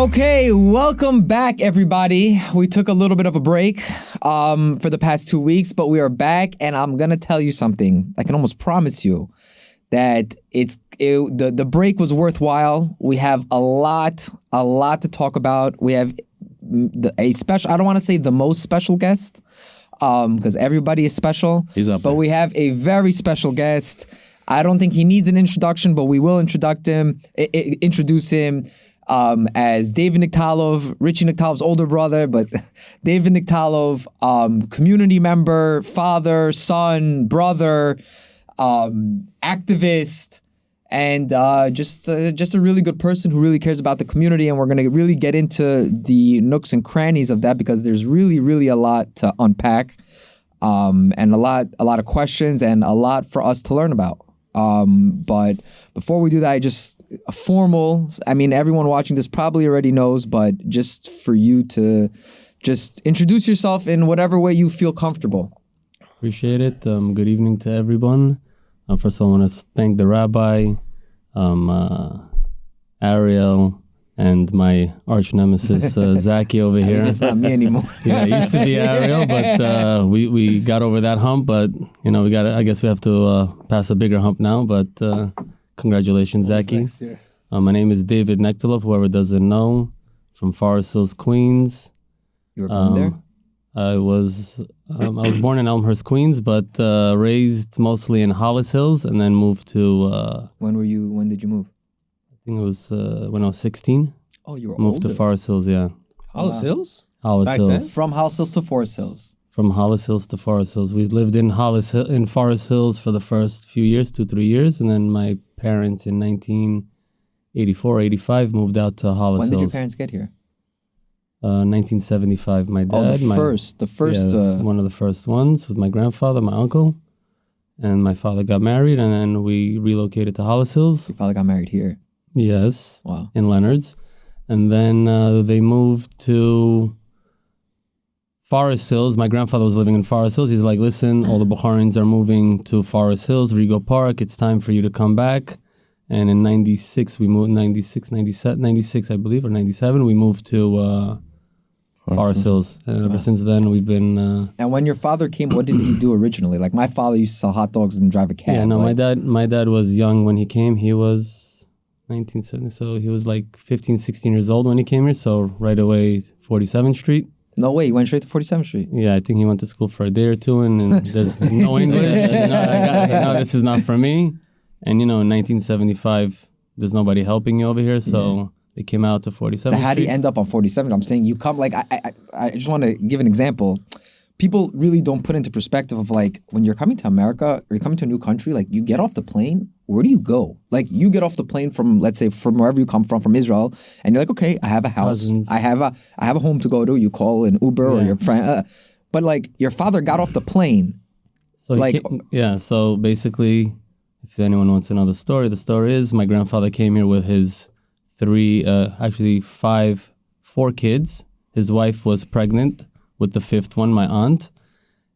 Okay, welcome back, everybody. We took a little bit of a break for the past 2 weeks, but we are back, and I'm gonna tell you something. I can almost promise you that the break was worthwhile. We have a lot to talk about. We have a special. I don't want to say the most special guest, because everybody is special. He's up there. But we have a very special guest. I don't think he needs an introduction, but we will introduce him. As David Niktalov, Richie Niktalov's older brother, but David Niktalov, community member, father, son, brother, activist, and just a really good person who really cares about the community. And we're going to really get into the nooks and crannies of that because there's really a lot to unpack, and a lot of questions and a lot for us to learn about. But before we do that, everyone watching this probably already knows, but just for you to just introduce yourself in whatever way you feel comfortable. Appreciate it. Good evening to everyone. First of all, I want to thank the rabbi, Ariel, and my arch nemesis, Zaki over here. It's not me anymore. Yeah, it used to be Ariel, but we got over that hump. But, I guess we have to pass a bigger hump now. But congratulations, Zaki. My name is David Nektalov, whoever doesn't know, from Forest Hills, Queens. You were born there? I was born in Elmhurst, Queens, but raised mostly in Hollis Hills, and then moved to... When did you move? I think it was when I was 16. Oh, you were Moved older. to Forest Hills, yeah. Hollis Hills? Hollis Back Hills. then? From Hollis Hills to Forest Hills. From Hollis Hills to Forest Hills. We lived in Forest Hills for the first few years, 2-3 years, and then my parents in 1984, 85 moved out to Hollis Hills. When did your parents get here? 1975. My dad. Oh, the first. One of the first ones with my grandfather, my uncle, and my father got married, and then we relocated to Hollis Hills. Your father got married here. Yes. Wow. In Leonard's. And then they moved to Forest Hills. My grandfather was living in Forest Hills. He's like, listen, all the Bukharins are moving to Forest Hills, Rego Park. It's time for you to come back. And in 96, we moved, 96, I believe, or 97, we moved to Forest Hills. And ever since then, we've been... And when your father came, what did he do originally? Like, my father used to sell hot dogs and drive a cab. Yeah, no, my dad was young when he came. He was 1970, so he was like 15, 16 years old when he came here. So right away, 47th Street. No way, he went straight to 47th Street. Yeah, I think he went to school for a day or two, and there's no English. No, this is not for me. And, in 1975, there's nobody helping you over here, so they came out to 47th Street. So how do you end up on 47th? I'm saying you come, like, I just want to give an example. People really don't put into perspective of, like, when you're coming to America or you're coming to a new country, like, you get off the plane, where do you go? Like, you get off the plane from, let's say, from wherever you come from Israel, and you're like, okay, I have a house. Cousins. I have a home to go to. You call an Uber or your friend. But, like, your father got off the plane. So so basically... If anyone wants to know the story is my grandfather came here with his 4 kids. His wife was pregnant with the 5th one, my aunt,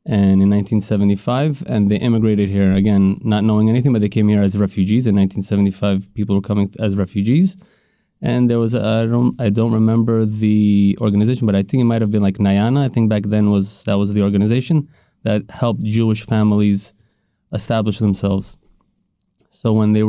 and in 1975, and they immigrated here, again, not knowing anything, but they came here as refugees. In 1975, people were coming as refugees, and there was, I don't remember the organization, but I think it might have been like Nayana. I think back then that was the organization that helped Jewish families establish themselves. So when they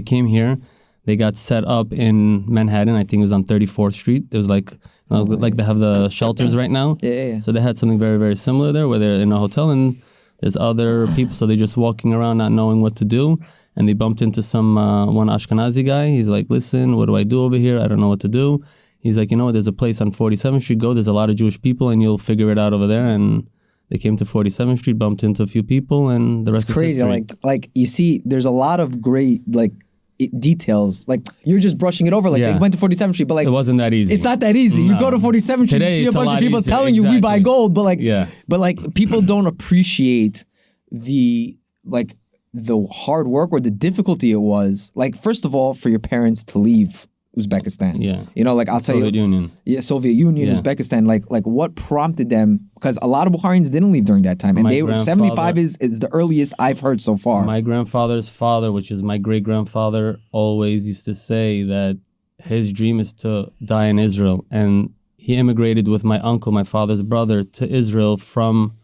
came here, they got set up in Manhattan. I think it was on 34th Street. It was like they have the shelters right now. Yeah. So they had something very, very similar there, where they're in a hotel and there's other people. So they're just walking around, not knowing what to do. And they bumped into one Ashkenazi guy. He's like, listen, what do I do over here? I don't know what to do. He's like, there's a place on 47th Street. Go. There's a lot of Jewish people, and you'll figure it out over there. And they came to 47th Street, bumped into a few people, and the rest is crazy. history. Like you see, there's a lot of great details. Like, you're just brushing it over. Like, they went to 47th Street, but like it wasn't that easy. It's not that easy. No. You go to 47th Street, Today, you see a bunch of people easier. telling you we buy gold, but people don't appreciate the hard work or the difficulty it was. Like, first of all, for your parents to leave Uzbekistan. Yeah. I'll tell you. Soviet Union. Yeah, Soviet Union, Uzbekistan. Like what prompted them? Because a lot of Bukharians didn't leave during that time, and 75 is the earliest I've heard so far. My grandfather's father, which is my great grandfather, always used to say that his dream is to die in Israel. And he immigrated with my uncle, my father's brother, to Israel from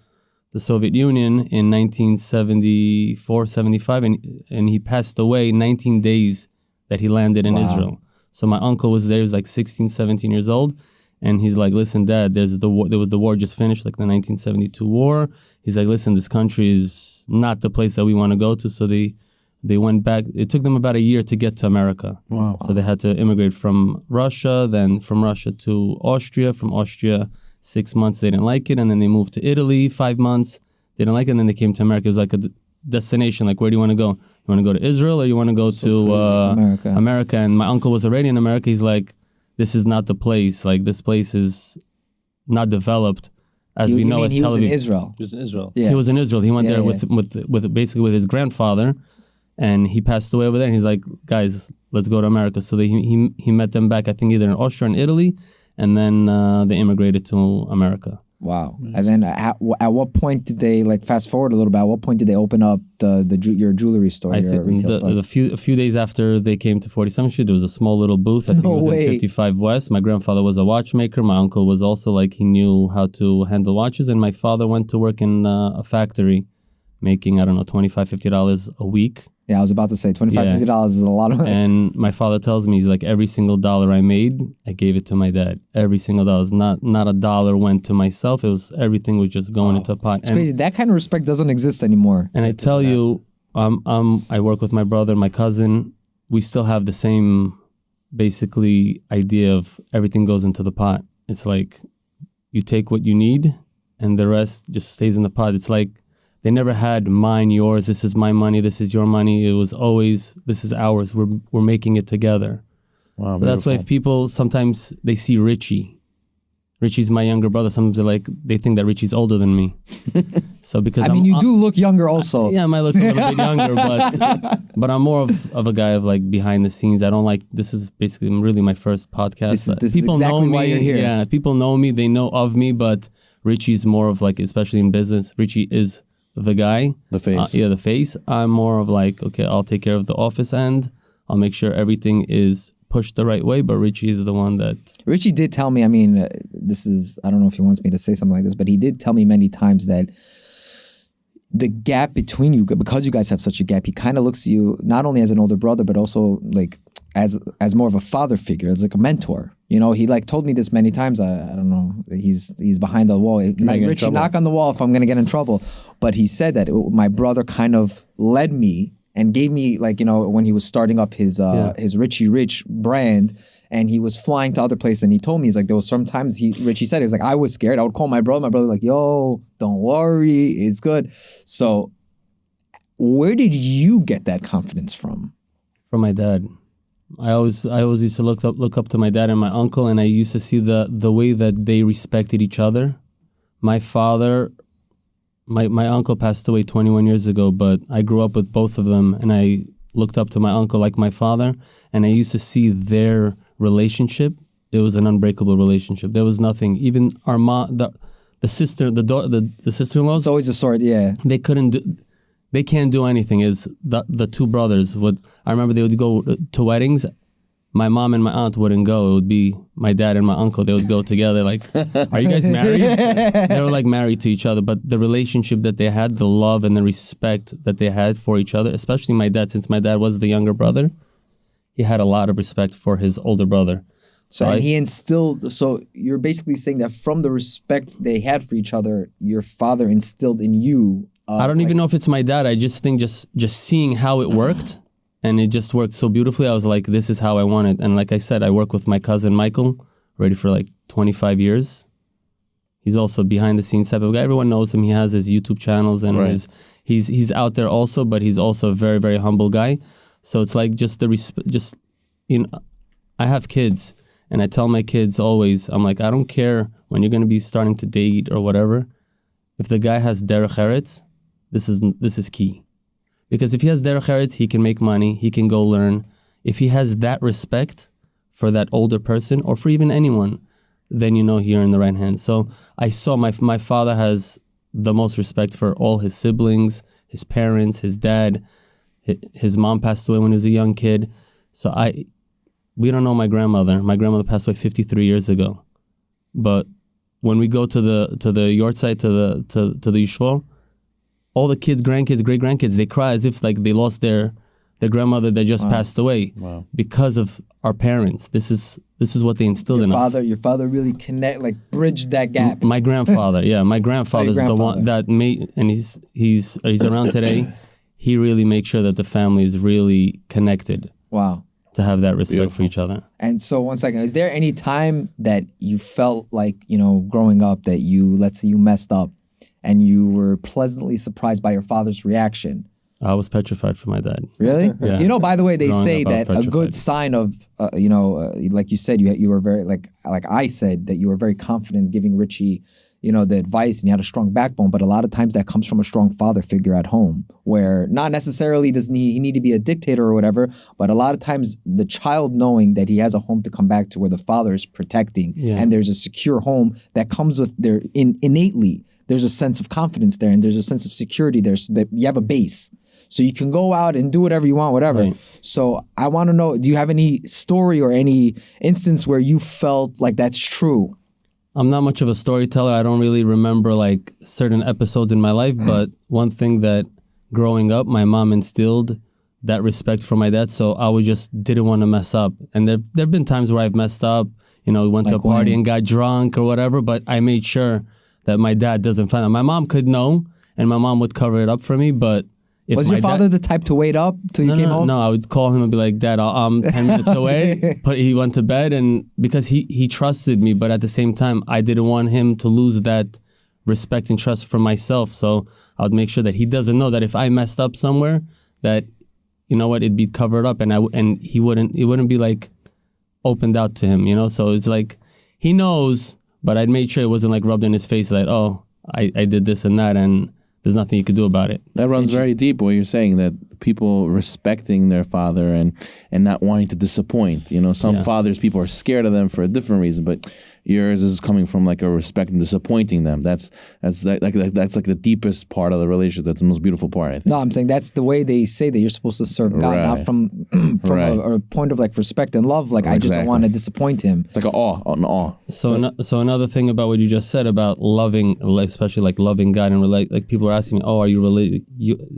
the Soviet Union in 1974, 75. And he passed away 19 days that he landed in Israel. So my uncle was there, he was like 16, 17 years old. And he's like, listen, Dad, there was the war just finished, like the 1972 war. He's like, listen, this country is not the place that we want to go to. So they went back. It took them about a year to get to America. Wow. So they had to immigrate from Russia, then from Russia to Austria. From Austria, 6 months, they didn't like it. And then they moved to Italy, 5 months. They didn't like it. And then they came to America. It was like a destination. Like, where do you want to go? You want to go to Israel or you want to go to America? And my uncle was already in America. He's like, this is not the place. Like, this place is not developed as we know as Tel Aviv. He was in Israel. He was in Israel. Yeah. He was in Israel. He went there with basically with his grandfather, and he passed away over there. And he's like, guys, let's go to America. So he met them back, I think, either in Austria or in Italy, and then they immigrated to America. Wow. And then at what point did they, like, fast forward a little bit, at what point did they open up your jewelry store, your retail store? A few days after they came to 47th Street, there was a small little booth. I think it was in 55 West. My grandfather was a watchmaker. My uncle was also, like, he knew how to handle watches. And my father went to work in a factory making, I don't know, $25, $50 a week. Yeah, I was about to say $25, $50 is a lot of money. And my father tells me, he's like, every single dollar I made, I gave it to my dad. Every single dollar. Not a dollar went to myself. Everything was just going into a pot. It's crazy. That kind of respect doesn't exist anymore. And I tell you, I work with my brother, my cousin. We still have the same, basically, idea of everything goes into the pot. It's like, you take what you need, and the rest just stays in the pot. It's like, they never had mine, yours, this is my money, this is your money. It was always, this is ours. We're making it together. Wow, so that's why if people, sometimes they see Richie's my younger brother. Sometimes they think that Richie's older than me. So because you do look younger also. Yeah, I might look a little bit younger, but I'm more of a guy of, like, behind the scenes. I don't like, this is basically really my first podcast. This people is exactly know me. Why you're here. Yeah, people know me. They know of me, but Richie's more of, like, especially in business, Richie is the guy. The face. The face. I'm more of, like, okay, I'll take care of the office end. I'll make sure everything is pushed the right way, but Richie is the one that... Richie did tell me, I don't know if he wants me to say something like this, but he did tell me many times that the gap between you, because you guys have such a gap, he kind of looks at you not only as an older brother, but also, like, as more of a father figure, as like a mentor. You know, he, like, told me this many times. I don't know. He's behind the wall. Like, Richie, knock on the wall if I'm gonna get in trouble. But he said that my brother kind of led me and gave me, like, you know, when he was starting up his Richie Rich brand, and he was flying to other places, and he told me, he's like, there was sometimes Richie said, he's like, I was scared. I would call my brother like, yo, don't worry, it's good. So where did you get that confidence from? From my dad. I always used to look up to my dad and my uncle, and I used to see the way that they respected each other. My father, my uncle passed away 21 years ago, but I grew up with both of them, and I looked up to my uncle like my father, and I used to see their relationship. It was an unbreakable relationship. There was nothing. Even our mom, the sister-in-laws. It's always a sword, yeah. They can't do anything. Is the two brothers would? I remember they would go to weddings. My mom and my aunt wouldn't go. It would be my dad and my uncle. They would go together. Like, are you guys married? They were, like, married to each other. But the relationship that they had, the love and the respect that they had for each other, especially my dad, since my dad was the younger brother, he had a lot of respect for his older brother. So he instilled. So you're basically saying that from the respect they had for each other, your father instilled in you. I don't even know if it's my dad. I just think just seeing how it worked, and it just worked so beautifully. I was like, this is how I want it. And like I said, I work with my cousin Michael, already for like 25 years. He's also behind the scenes type of guy. Everyone knows him. He has his YouTube channels, and he's out there also, but he's also a very, very humble guy. So it's like just I have kids, and I tell my kids always, I'm like, I don't care when you're going to be starting to date or whatever. If the guy has derech eretz, this is key. Because if he has derech eretz, he can make money, he can go learn. If he has that respect for that older person, or for even anyone, then you know you're in the right hands. So I saw my father has the most respect for all his siblings, his parents, his dad. His mom passed away when he was a young kid. So we don't know my grandmother. My grandmother passed away 53 years ago. But when we go to the yortzeit, to the yeshvo, all the kids, grandkids, great grandkids, they cry as if like they lost their grandmother that just passed away because of our parents. This is what they instilled in us. Your father really bridged that gap. My grandfather, my grandfather's the one that made, and he's around today. He really makes sure that the family is really connected. Wow. To have that respect for each other. And so, one second, is there any time that you felt like, growing up that let's say you messed up and you were pleasantly surprised by your father's reaction? I was petrified for my dad. Really? Yeah. By the way, they Growing say up, I was that a good petrified. sign of, like you said, you were very, like I said, that you were very confident giving Richie, the advice, and you had a strong backbone. But a lot of times that comes from a strong father figure at home, where not necessarily does he need to be a dictator or whatever, but a lot of times the child knowing that he has a home to come back to where the father is protecting, and there's a secure home that comes with their innately. There's a sense of confidence there, and there's a sense of security there, so that you have a base. So you can go out and do whatever you want, whatever. Right. So I want to know, do you have any story or any instance where you felt like that's true? I'm not much of a storyteller. I don't really remember like certain episodes in my life, but one thing that growing up, my mom instilled that respect for my dad. So I just didn't want to mess up. And there've been times where I've messed up, went to a party and got drunk or whatever, but I made sure that my dad doesn't find out. My mom could know, and my mom would cover it up for me, but was your father the type to wait up till you came home? No, I would call him and be like, Dad, I'm 10 minutes away. But he went to bed, and because he trusted me, but at the same time, I didn't want him to lose that respect and trust for myself. So I would make sure that he doesn't know that if I messed up somewhere, that, it'd be covered up, and it wouldn't be like opened out to him, So it's like, he knows, but I'd made sure it wasn't like rubbed in his face like, oh, I did this and that, and there's nothing you could do about it. That runs very deep, what you're saying, that people respecting their father and not wanting to disappoint. Some fathers, people are scared of them for a different reason, but yours is coming from like a respect and disappointing them. That's like the deepest part of the relationship. That's the most beautiful part, I think. No, I'm saying that's the way they say that you're supposed to serve God, not from a point of like respect and love. Like, I just don't want to disappoint him. It's like an awe. So another thing about what you just said about loving, especially like loving God, and like people are asking me, oh, are you religious?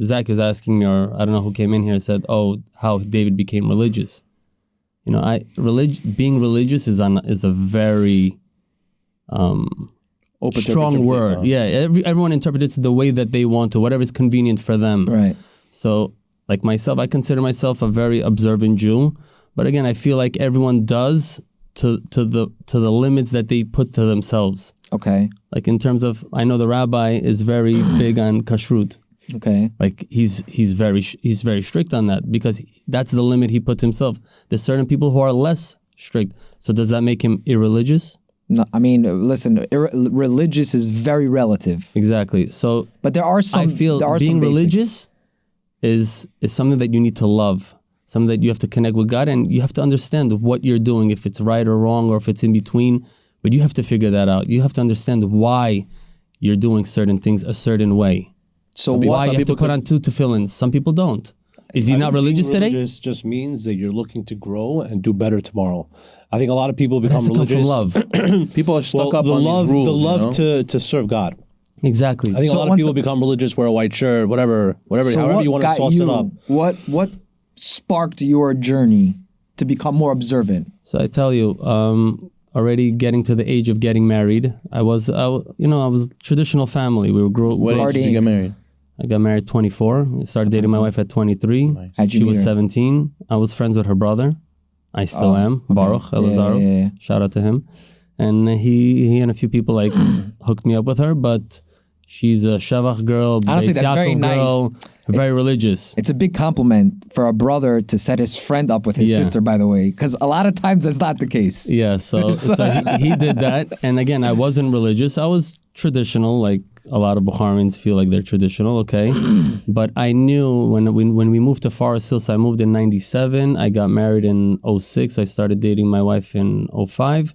Zach was asking me, or I don't know who came in here and said, oh, how David became religious. Being religious is a very strong word. Everyone interprets it the way that they want to, whatever is convenient for them. Right. So, like myself, I consider myself a very observant Jew, but again, I feel like everyone does to the limits that they put to themselves. Okay. Like in terms of, I know the rabbi is very big on kashrut. Okay. Like he's very strict on that because that's the limit he put himself. There's certain people who are less strict. So does that make him irreligious? No, I mean, listen, religious is very relative. Exactly. So, but there are some. I feel being religious is something that you need to love, something that you have to connect with God, and you have to understand what you're doing, if it's right or wrong, or if it's in between. But you have to figure that out. You have to understand why you're doing certain things a certain way. So why you have to put on two tefillins? Some people don't. Is he not religious today? Religious just means that you're looking to grow and do better tomorrow. I think a lot of people become religious. Come from love. People are stuck up on these rules. The love to serve God. Exactly. I think a lot of people become religious, wear a white shirt, whatever, however you want to sauce it up. What sparked your journey to become more observant? So I tell you, already getting to the age of getting married, I was traditional family. We were What age did you get married? I got married 24. I started dating my wife at 23. Nice. She was 17. I was friends with her brother. I still am. Okay. Baruch Elazarov. Yeah. Shout out to him. And he and a few people like hooked me up with her, but she's a Shavach girl, honestly, that's very girl, nice. Very religious. It's a big compliment for a brother to set his friend up with his sister, by the way, because a lot of times that's not the case. Yeah, so he did that. And again, I wasn't religious. I was traditional, like a lot of Bukharians feel like they're traditional, okay? But I knew when we moved to Forest Hills, I moved in 97. I got married in 06. I started dating my wife in 05.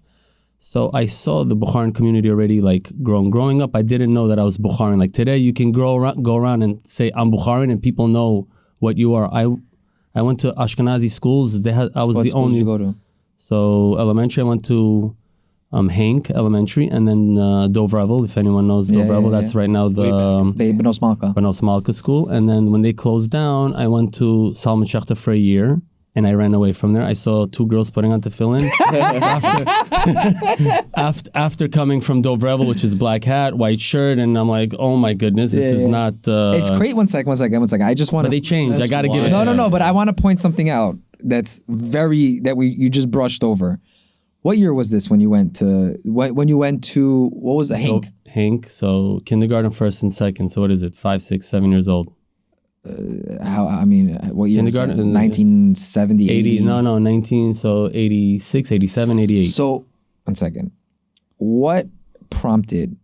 So I saw the Bukharan community already like growing up. I didn't know that I was Bukharan. Like today, you can go around and say I'm Bukharan, and people know what you are. I went to Ashkenazi schools. I was the only. What schools did you go to? So elementary, I went to Henk Elementary, and then Dov Revel, if anyone knows Dov Revel, that's right now the Benos Malka. Benos Malka school. And then when they closed down, I went to Salman Shakhtar for a year. And I ran away from there. I saw two girls putting on tefillin after coming from Dov Revel, which is black hat, white shirt, and I'm like, oh my goodness, this is not. It's great. One second. I just want to. But they changed. I got to give it. No. But I want to point something out that's you just brushed over. What year was this when you went to what was it? Henk? Henk. So kindergarten, first and second. So what is it? 5, 6, 7 years old. What year? Kindergarten? 1970, 80. No, 19. So 86, 87, 88. So, one second. What prompted?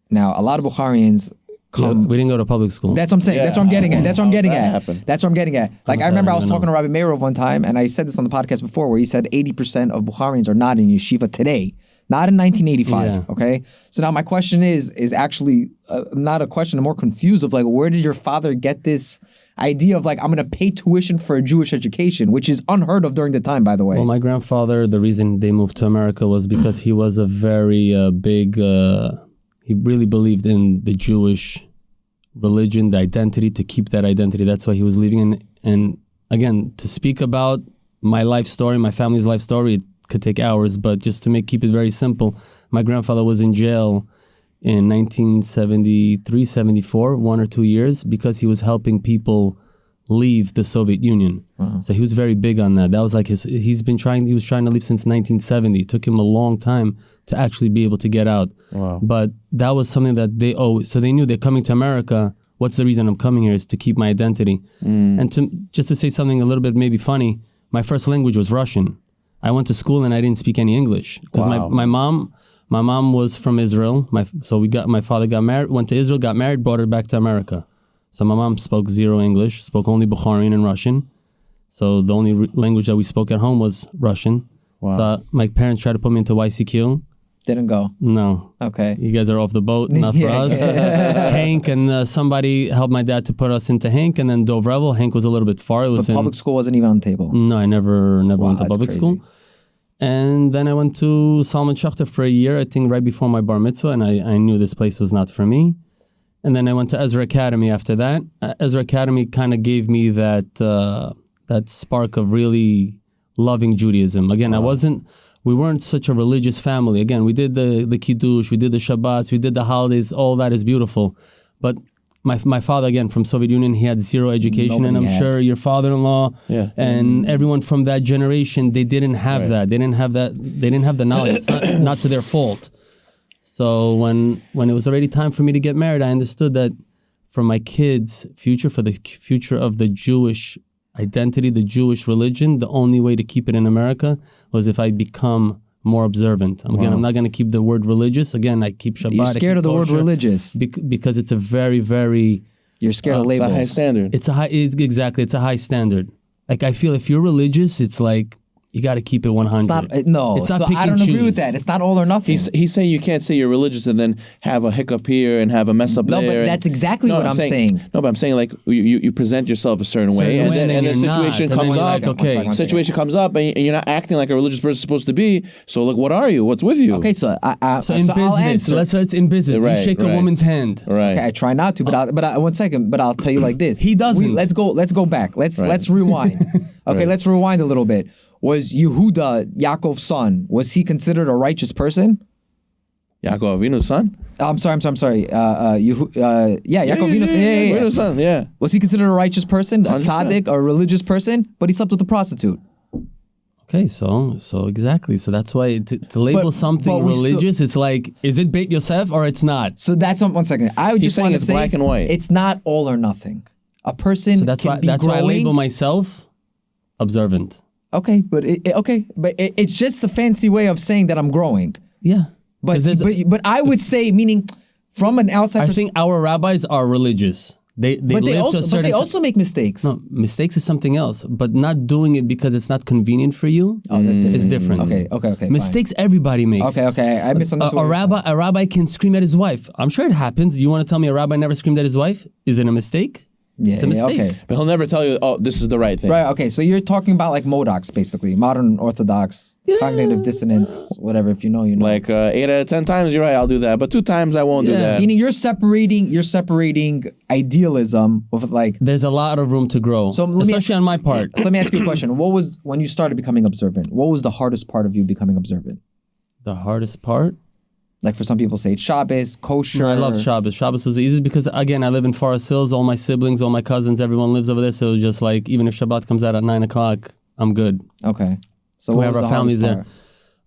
Now, a lot of Bukharians come. Yeah, we didn't go to public school. That's what I'm saying. Yeah. That's what I'm getting at. That's what I'm getting at. Happened? That's what I'm getting at. Like, I remember I was talking to Rabbi Meirov one time, and I said this on the podcast before, where he said 80% of Bukharians are not in yeshiva today. Not in 1985, Yeah. okay? So now my question is actually not a question, I'm more confused of like, where did your father get this idea of like, I'm going to pay tuition for a Jewish education, which is unheard of during the time, by the way. Well, my grandfather, the reason they moved to America was because he was a very big, he really believed in the Jewish religion, the identity, to keep that identity. That's why he was leaving. And again, to speak about my life story, my family's life story, it could take hours, but just to keep it very simple, my grandfather was in jail in 1973, 74, 1 or 2 years, because he was helping people leave the Soviet Union. So he was very big on that. That was like he was trying to leave since 1970. It took him a long time to actually be able to get out. Wow. But that was something that so they knew they're coming to America. What's the reason I'm coming here is to keep my identity. And just to say something a little bit maybe funny, my first language was Russian. I went to school and I didn't speak any English because my mom was from Israel. My father got married, went to Israel, got married, brought her back to America. So my mom spoke zero English, spoke only Bukharian and Russian. So the only language that we spoke at home was Russian. Wow. So my parents tried to put me into YCQ. Didn't go. No. Okay. You guys are off the boat, not for us. Hank and somebody helped my dad to put us into Hank, and then Dov Revel. Hank was a little bit far. It was But public school wasn't even on the table. No, I never went to that's public crazy. school. And then I went to Salman Shakhtar for a year, I think right before my bar mitzvah, and I knew this place was not for me. And then I went to Ezra Academy after that. Ezra Academy kind of gave me that spark of really loving Judaism. Again, we weren't such a religious family. Again, we did the Kiddush, we did the Shabbats, we did the holidays, all that is beautiful. But my father, again, from Soviet Union, he had zero education, and I'm sure your father-in-law and everyone from that generation, they didn't have that. They didn't have that. They didn't have the knowledge. It's not to their fault. So when it was already time for me to get married, I understood that for my kids' future, for the future of the Jewish identity, the Jewish religion, the only way to keep it in America was if I become more observant. Again, I'm not going to keep the word religious. Again, I keep Shabbat. You're scared of the word religious because it's a very, very. You're scared of labels. It's a high standard. It's a high standard. Like, I feel if you're religious, it's like you got to keep it 100. It's not. It's not so pick I and don't agree choose. with that. It's not all or nothing. He's saying you can't say you're religious and then have a hiccup here and have a mess up there. No, but that's exactly what I'm saying. No, but I'm saying like you present yourself a certain way, and then you're situation not. comes And then up. it's like, okay. Situation comes up, and you're not acting like a religious person is supposed to be. So look, what are you? What's with you? Okay, so So in I'll business, answer. let's in business. Right, you shake a right. woman's hand. Right. Okay, I try not to, but 1 second. But I'll tell you like this. He doesn't. Let's go back. Let's rewind. Okay, let's rewind a little bit. Was Yehuda, Yaakov's son, was he considered a righteous person? Yaakov Avinu's son. I'm sorry. Yaakov Avinu's son. Yeah. Avinu's son. Yeah. Was he considered a righteous person, a 100%. tzaddik, a religious person? But he slept with a prostitute. Okay, so exactly. So that's why to label But something we still- religious, it's like, is it Beit Yosef or it's not? So that's 1 second. I would just saying want to it's say black and white. it's not all or nothing. A person So that's can why be growing. I label myself observant. Okay, but it's just a fancy way of saying that I'm growing. Yeah. But 'Cause there's- but I would say, meaning from an outside I perspective, think our rabbis are religious. They but they live to a certain. they also make mistakes. No, mistakes is something else, but not doing it because it's not convenient for you is different. Okay, fine. Mistakes everybody makes. Okay. I misunderstood. A rabbi can scream at his wife. I'm sure it happens. You want to tell me a rabbi never screamed at his wife? Is it a mistake? Yeah, it's a mistake. okay. But he'll never tell you, oh, this is the right thing. Right, okay, so you're talking about like MODOKs, basically. Modern Orthodox, cognitive dissonance, whatever, if you know, you know. Like 8 out of 10 times, you're right, I'll do that. But 2 times, I won't do Yeah. that. Meaning you're separating idealism with like... There's a lot of room to grow, So let me- especially on my part. So let me ask you a question. What was, when you started becoming observant, what was the hardest part of you becoming observant? The hardest part? Like for some people say it's Shabbos, kosher. No, I love Shabbos. Shabbos was easy because, again, I live in Forest Hills. All my siblings, all my cousins, everyone lives over there. So it was just like, even if Shabbat comes out at 9 o'clock, I'm good. Okay. So We what have was our the families hardest there. part?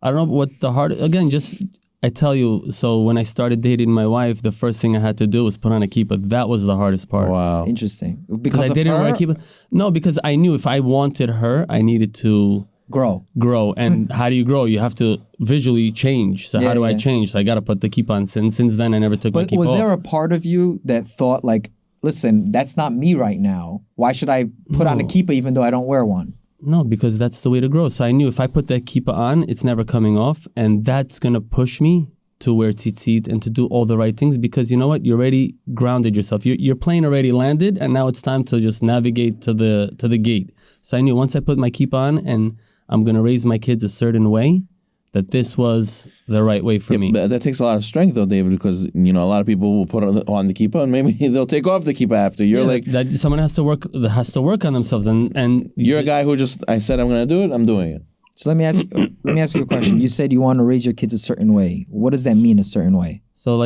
I don't know what the hard. Again, just I tell you. So when I started dating my wife, the first thing I had to do was put on a kippah. That was the hardest part. Wow. Interesting. Because Because I of didn't her, wear a kippah. No, because I knew if I wanted her, I needed to grow. grow. And how do you grow? You have to visually change. So Yeah, how do I yeah. change? So I got to put the kippah on. Since then, I never took my But kippah was off. there a part of you that thought like, listen, that's not me right now. Why should I put on a kippah even though I don't wear one? No, because that's the way to grow. So I knew if I put that kippah on, it's never coming off. And that's going to push me to wear tzitzit and to do all the right things because you know what? You already grounded yourself. Your plane already landed and now it's time to just navigate to the gate. So I knew once I put my kippah on and I'm going to raise my kids a certain way, that this was the right way for me. But that takes a lot of strength, though, David, because you know a lot of people will put on the kippah and maybe they'll take off the kippah after. You're Yeah, like that someone has to work on themselves and you're a guy who just I said I'm going to do it. I'm doing it. So let me ask you a question. You said you want to raise your kids a certain way. What does that mean, a certain way? So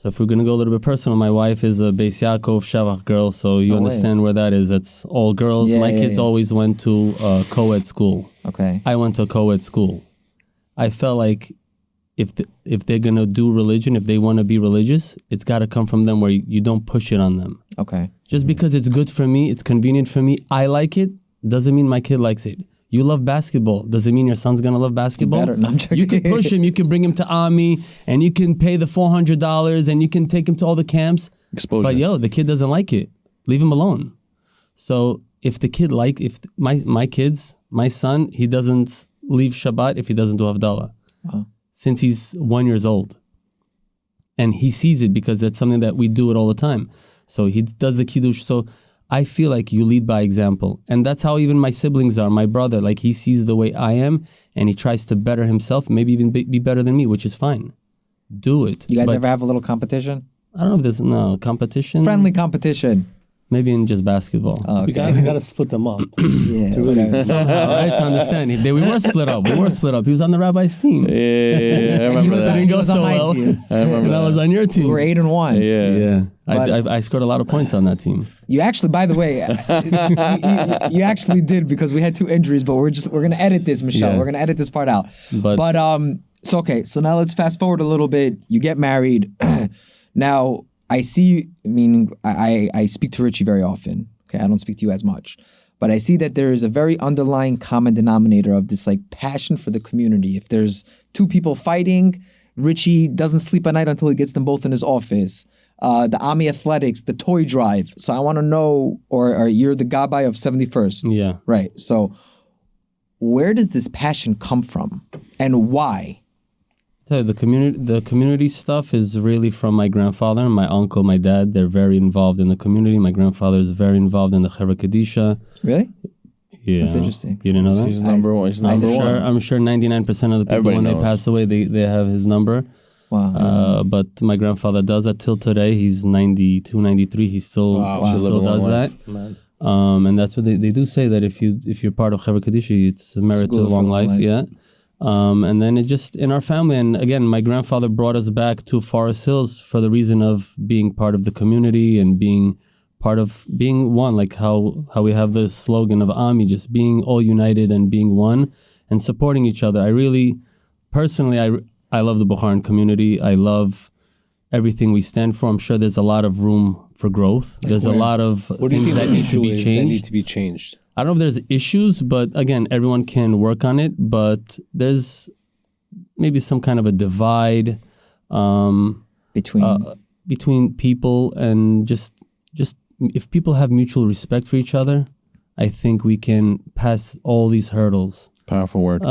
if we're gonna go a little bit personal, my wife is a Beis Yaakov Shavach girl, so you No way. understand where that is. That's all girls. Yeah, my yeah, kids yeah. always went to a co-ed school. Okay. I went to a co-ed school. I felt like if they're gonna do religion, if they want to be religious, it's got to come from them where you don't push it on them. Okay. Just because it's good for me, it's convenient for me, I like it, doesn't mean my kid likes it. You love basketball. Does it mean your son's gonna love basketball? Better. No, I'm joking. You can push him. You can bring him to Ami, and you can pay the $400, and you can take him to all the camps. Exposure. But the kid doesn't like it. Leave him alone. So if the kid if my son, he doesn't leave Shabbat if he doesn't do Havdalah. Wow. Since he's 1 year old, and he sees it because that's something that we do it all the time. So he does the kiddush. So I feel like you lead by example. And that's how even my siblings are. My brother, like he sees the way I am and he tries to better himself, maybe even be better than me, which is fine. Do it. You guys But ever have a little competition? I don't know if there's competition. Friendly competition. Maybe in just basketball. Oh, We okay. got to split them up. Yeah. whatever. Somehow, right? To understand. We were split up. He was on the rabbi's team. Yeah, I He remember was, that. he was on so my well. team. I remember And I was that. on your team. We're 8-1. Yeah. Yeah. I scored a lot of points on that team. You actually, by the way, you actually did because we had 2 injuries, but we're gonna edit this, Michelle. Yeah. We're gonna edit this part out. But- So okay, so now let's fast forward a little bit. You get married. Now I see. Meaning, I speak to Richie very often. Okay, I don't speak to you as much, but I see that there is a very underlying common denominator of this like passion for the community. If there's 2 people fighting, Richie doesn't sleep at night until he gets them both in his office. The Ami Athletics, the toy drive. So I want to know, or you're the gabbai of 71st. Yeah. Right. So where does this passion come from and why? So the community stuff is really from my grandfather, my uncle, my dad. They're very involved in the community. My grandfather is very involved in the Chevra Kadisha. Really? Yeah. That's interesting. You didn't know that? He's number one. He's number one. I'm sure 99% of the people Everybody when they knows. pass away, they have his number. Wow. But my grandfather does that till today. He's 92, 93. He still, Wow. he Should live still a long does life. that. Man. And that's what they do say, that if you're part of Chevra Kadisha, it's a merit to School a for long long life. life. Yeah. And then it just in our family, and again, my grandfather brought us back to Forest Hills for the reason of being part of the community and being part of being one, like how we have the slogan of Ami, just being all united and being one and supporting each other. I really, personally, I love the Bukharan community. I love everything we stand for. I'm sure there's a lot of room for growth. There's a lot of What do you things think that the need to issue be is that changed. need to be changed? I don't know if there's issues, but again, everyone can work on it. But there's maybe some kind of a divide between people, and just if people have mutual respect for each other, I think we can pass all these hurdles. Powerful word.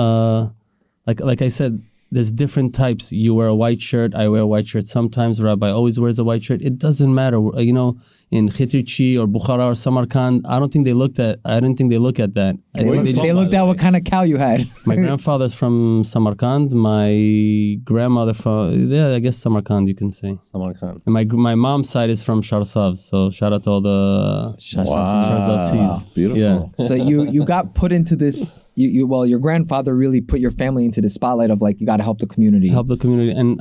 Like I said, there's different types. You wear a white shirt, I wear a white shirt sometimes. Rabbi always wears a white shirt. It doesn't matter. in Khitirchi or Bukhara or Samarkand. I didn't think they look at that. They looked at what kind of cow you had. My grandfather's from Samarkand. My grandmother I guess Samarkand, you can say. Samarkand. And my mom's side is from Sharsavs. So shout out to all the Sharsavsis. Beautiful. Yeah. So you got put into this. Your grandfather really put your family into the spotlight of like you got to help the community. And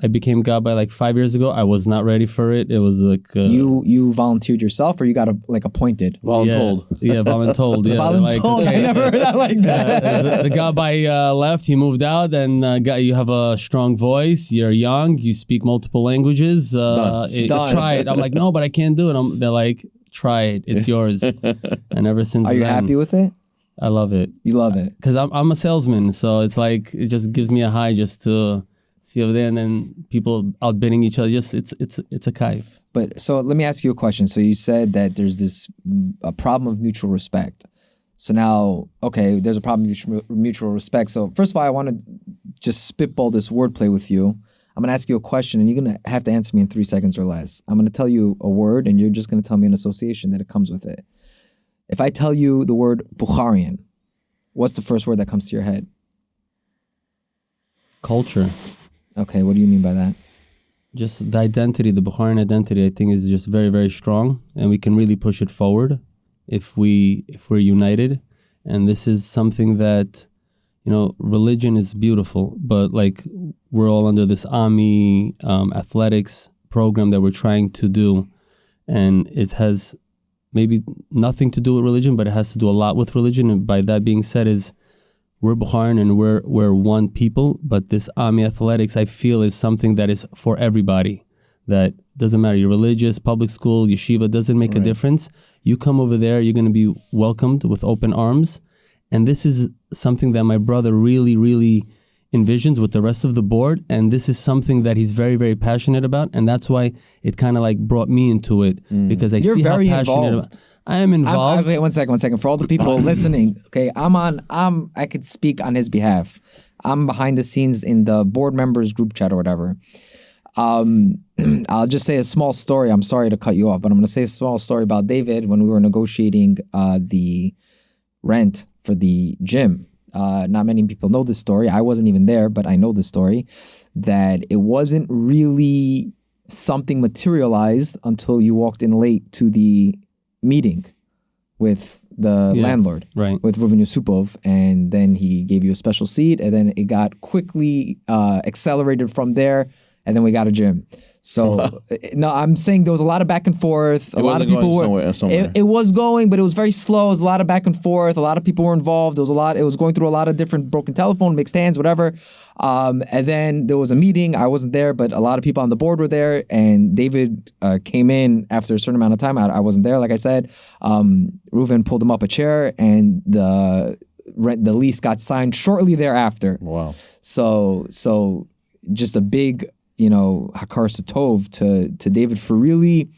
I became Gabbai like 5 years ago. I was not ready for it. It was like you volunteered yourself, or you got appointed. Voluntold. Yeah, voluntold. Yeah, Voluntold. I never heard that like that. The Gabbai left. He moved out, and you have a strong voice. You're young. You speak multiple languages. Done. Try it. I'm like, no, but I can't do it. They're like, try it. It's yours. And ever since Are you then, happy with it? I love it. You love it because I'm a salesman, so it's like it just gives me a high just to see over there, and then people outbidding each other. Just it's a kaif. But so let me ask you a question. So you said that there's this a problem of mutual respect. So now, okay, there's a problem of mutual respect. So first of all, I want to just spitball this wordplay with you. I'm going to ask you a question, and you're going to have to answer me in 3 seconds or less. I'm going to tell you a word, and you're just going to tell me an association that it comes with it. If I tell you the word Bukharian, what's the first word that comes to your head? Culture. Okay, what do you mean by that? Just the identity, the Bukharian identity, I think is just very, very strong, and we can really push it forward if we're united. And this is something that, religion is beautiful, but like we're all under this AMI athletics program that we're trying to do, and it has maybe nothing to do with religion, but it has to do a lot with religion. And by that being said, we're Bukharian and we're one people, but this AMI athletics, I feel, is something that is for everybody. That doesn't matter, you're religious, public school, yeshiva, doesn't make a difference. You come over there, you're going to be welcomed with open arms. And this is something that my brother really, really envisions with the rest of the board. And this is something that he's very, very passionate about. And that's why it kind of like brought me into it, because You're see very how passionate involved. I am involved. Okay, one second. For all the people listening, okay, I could speak on his behalf. I'm behind the scenes in the board members group chat or whatever. I'll just say a small story. I'm sorry to cut you off, but I'm going to say a small story about David when we were negotiating the rent for the gym. Not many people know this story. I wasn't even there, but I know the story, that it wasn't really something materialized until you walked in late to the meeting with the landlord, right, with Ruven Yusupov, and then he gave you a special seat, and then it got quickly accelerated from there, and then we got a gym. So no, I'm saying there was a lot of back and forth. A lot of people were somewhere. It was going, but it was very slow. It was a lot of back and forth. A lot of people were involved. It was going through a lot of different broken telephone, mixed hands, whatever. And then there was a meeting. I wasn't there, but a lot of people on the board were there. And David came in after a certain amount of time. I wasn't there, like I said. Ruven pulled him up a chair, and the lease got signed shortly thereafter. Wow. So just a big, Hakar Satov to David for really,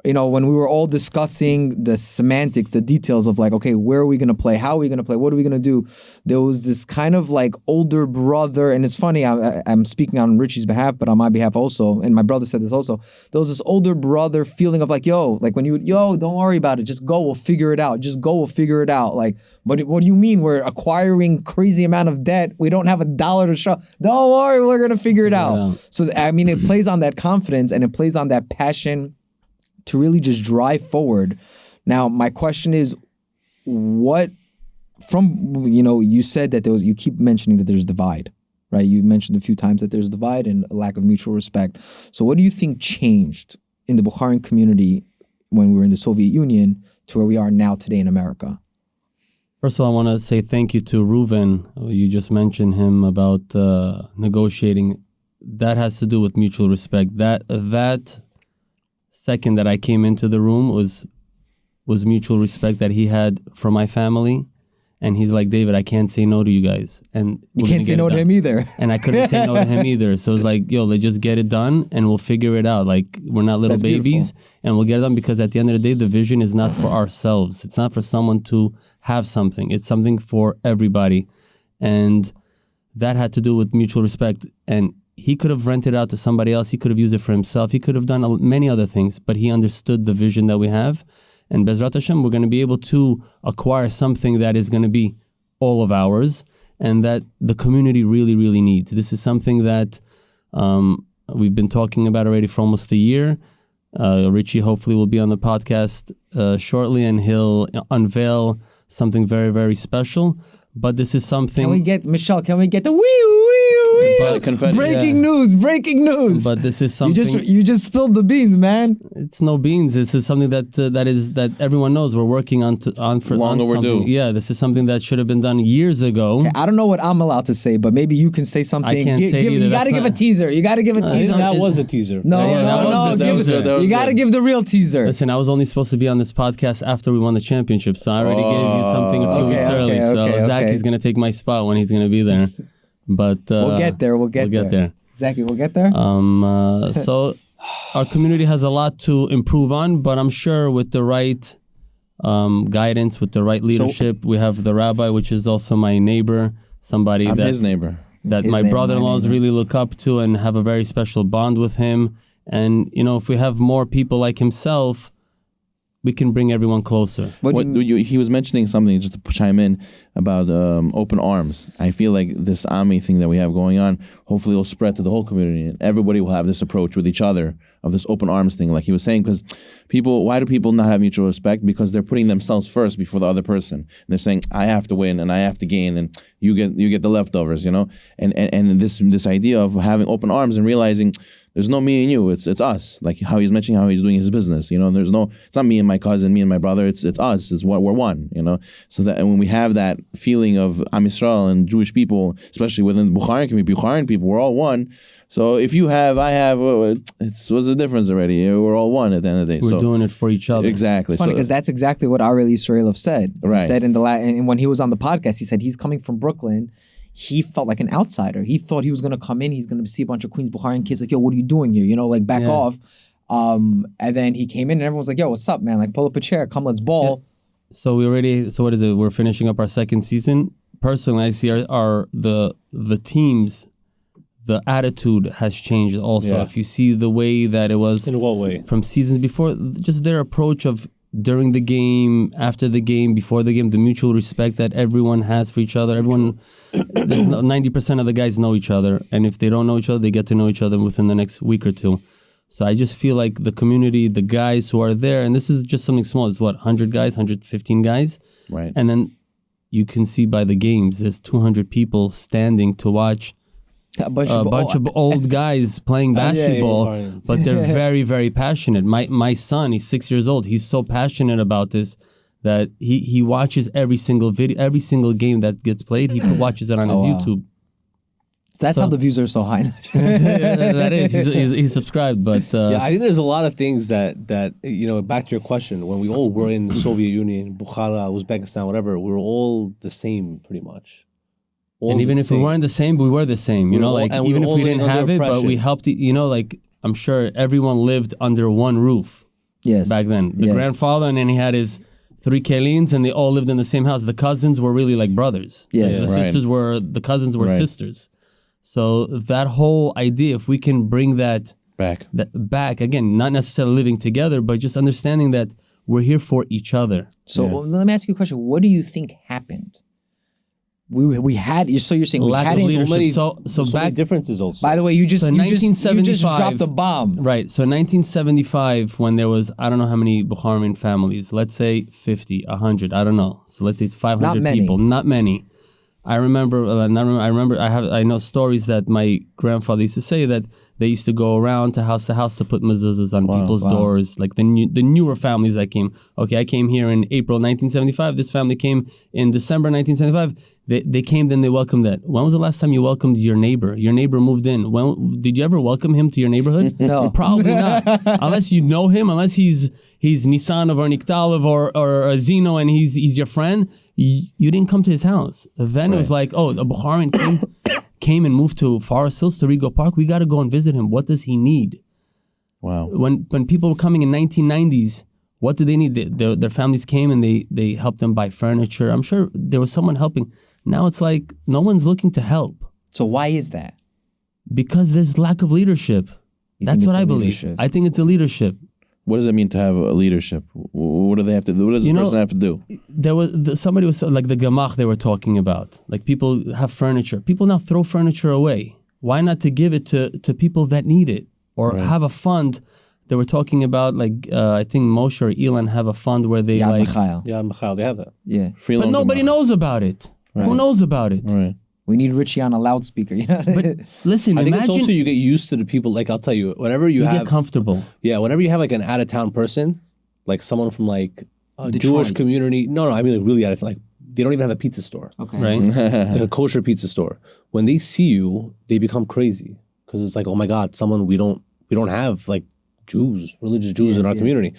when we were all discussing the semantics, the details of like, okay, where are we going to play? How are we going to play? What are we going to do? There was this kind of like older brother, and it's funny, I'm speaking on Richie's behalf, but on my behalf also, and my brother said this also, there was this older brother feeling of like, like when don't worry about it, just go, we'll figure it out. Just go, we'll figure it out. Like, but what do you mean we're acquiring crazy amount of debt? We don't have $1 to show. Don't worry, we're going to figure it out. Yeah. So, I mean, it plays on that confidence, and it plays on that passion to really just drive forward. Now, my question is, you said that you keep mentioning that there's divide, right? You mentioned a few times that there's divide and a lack of mutual respect. So what do you think changed in the Bukharian community when we were in the Soviet Union to where we are now today in America? First of all, I want to say thank you to Ruven. You just mentioned him about negotiating. That has to do with mutual respect. That second that I came into the room was mutual respect that he had for my family. And he's like, David, I can't say no to you guys. And you can't say no to him either. And I couldn't say no to him either. So it's like, let's just get it done and we'll figure it out. Like, we're not little babies. Beautiful. And we'll get it done, because at the end of the day, the vision is not for ourselves. It's not for someone to have something. It's something for everybody. And that had to do with mutual respect. And he could have rented out to somebody else. He could have used it for himself. He could have done many other things, but he understood the vision that we have. And Bezrat Hashem, we're going to be able to acquire something that is going to be all of ours and that the community really, really needs. This is something that we've been talking about already for almost a year. Richie hopefully will be on the podcast shortly, and he'll unveil something very, very special. But this is something... Can we get the wee? Confetti. Breaking news. But this is something... You just spilled the beans, man. It's no beans. This is something that everyone knows we're working on for long overdue. Something. Yeah, this is something that should have been done years ago. Okay, I don't know what I'm allowed to say, but maybe you can say something. I can't say either. You got to give a teaser. You got to give a teaser. That was a teaser. No. You got to give the real teaser. Listen, I was only supposed to be on this podcast after we won the championship, so I already gave you something a few weeks early. So Zachy's going to take my spot when he's going to be there. But we'll get there. Zachy, we'll get there. So our community has a lot to improve on, but I'm sure with the right guidance, with the right leadership, we have the rabbi, which is also my neighbor, somebody I'm his neighbor. That my brother-in-laws really look up to and have a very special bond with him. And, if we have more people like himself, we can bring everyone closer. He was mentioning something, just to chime in, about open arms. I feel like this Ami thing that we have going on, hopefully will spread to the whole community, and everybody will have this approach with each other of this open arms thing, like he was saying, because why do people not have mutual respect? Because they're putting themselves first before the other person. And they're saying, I have to win and I have to gain, and you get the leftovers, And this idea of having open arms and realizing there's no me and you, it's us. Like how he's mentioning how he's doing his business, it's not me and my cousin, me and my brother, it's us, it's what we're one, So that, and when we have that feeling of Am Yisrael and Jewish people, especially within the Bukharan community, Bukharan people, we're all one. So if you have, I have, what's the difference already? We're all one at the end of the day. We're doing it for each other. Exactly. It's funny because that's exactly what Ariel Yisraelov said. Right. He said and when he was on the podcast, he said he's coming from Brooklyn. He felt like an outsider. He thought he was going to come in. He's going to see a bunch of Queens Bukharan kids like, yo, what are you doing here? Back off. And then he came in and everyone's like, yo, what's up, man? Like, pull up a chair. Come, let's ball. Yeah. So what is it? We're finishing up our second season. Personally, I see the teams, the attitude has changed also. If you see the way that it was. In what way? From seasons before, just their approach of during the game, after the game, before the game, the mutual respect that everyone has for each other. 90% of the guys know each other. And if they don't know each other, they get to know each other within the next week or two. So I just feel like the community, the guys who are there, and this is just something small. It's 100 guys, 115 guys. Right. And then you can see by the games, there's 200 people standing to watch a bunch of old guys playing basketball, but they're very, very passionate. My son, he's 6 years old. He's so passionate about this that he watches every single video, every single game that gets played. He watches it on his YouTube. So that's how the views are so high. That is. He's subscribed, but I think there's a lot of things that back to your question. When we all were in the Soviet Union, Bukhara, Uzbekistan, whatever, we were all the same pretty much. And even if we weren't the same, we were the same. Even if we didn't have it, but we helped. I'm sure everyone lived under one roof. Yes. Back then, the grandfather, and then he had his 3 Kalins, and they all lived in the same house. The cousins were really like brothers. Yes. The cousins were sisters. So that whole idea, if we can bring that back again, not necessarily living together, but just understanding that we're here for each other. So let me ask you a question. What do you think happened? We had, so you're saying lack we had of leadership. So many differences also. By the way, you just dropped the bomb. Right. So 1975, when there was, I don't know how many Bukharan families, let's say 50, 100, I don't know. So let's say it's 500 people. Not many. I know stories that my grandfather used to say that they used to go around to house to put mezuzahs on people's doors, like the newer families that came. Okay, I came here in April 1975. This family came in December 1975. They came, then they welcomed it. When was the last time you welcomed your neighbor? Your neighbor moved in. When did you ever welcome him to your neighborhood? No, probably not. Unless you know him, unless he's Nisanov or Niktalov or Zeno and he's your friend. You didn't come to his house. Then it was like, oh, a Bukharan came and moved to Forest Hills to Rego Park. We got to go and visit him. What does he need? Wow. When people were coming in 1990s, what do they need? Their families came and they helped them buy furniture. I'm sure there was someone helping. Now it's like no one's looking to help. So why is that? Because there's lack of leadership. You That's think what it's I a believe. leadership? I think it's a leadership. What does it mean to have a leadership? What do they have to do? What does this person have to do? There was somebody was like the gamach they were talking about. Like people have furniture. People now throw furniture away. Why not to give it to people that need it, or have a fund? They were talking about like I think Moshe or Elon have a fund where they Yad like. Michael. Yeah, Michael, they have that. Yeah. Free But loan nobody gemach. knows about it. Who knows about it? Right. We need Richie on a loudspeaker. You know. Listen, I think it's imagine also you get used to the people. Like I'll tell you, whenever you you have get comfortable. whenever you have like an out of town person, like someone from like a Detroit. Jewish community. No, I mean like really out of like they don't even have a pizza store, Okay. Right? like a kosher pizza store. When they see you, they become crazy because it's like, oh my God, someone we don't have like Jews, religious Jews in our community.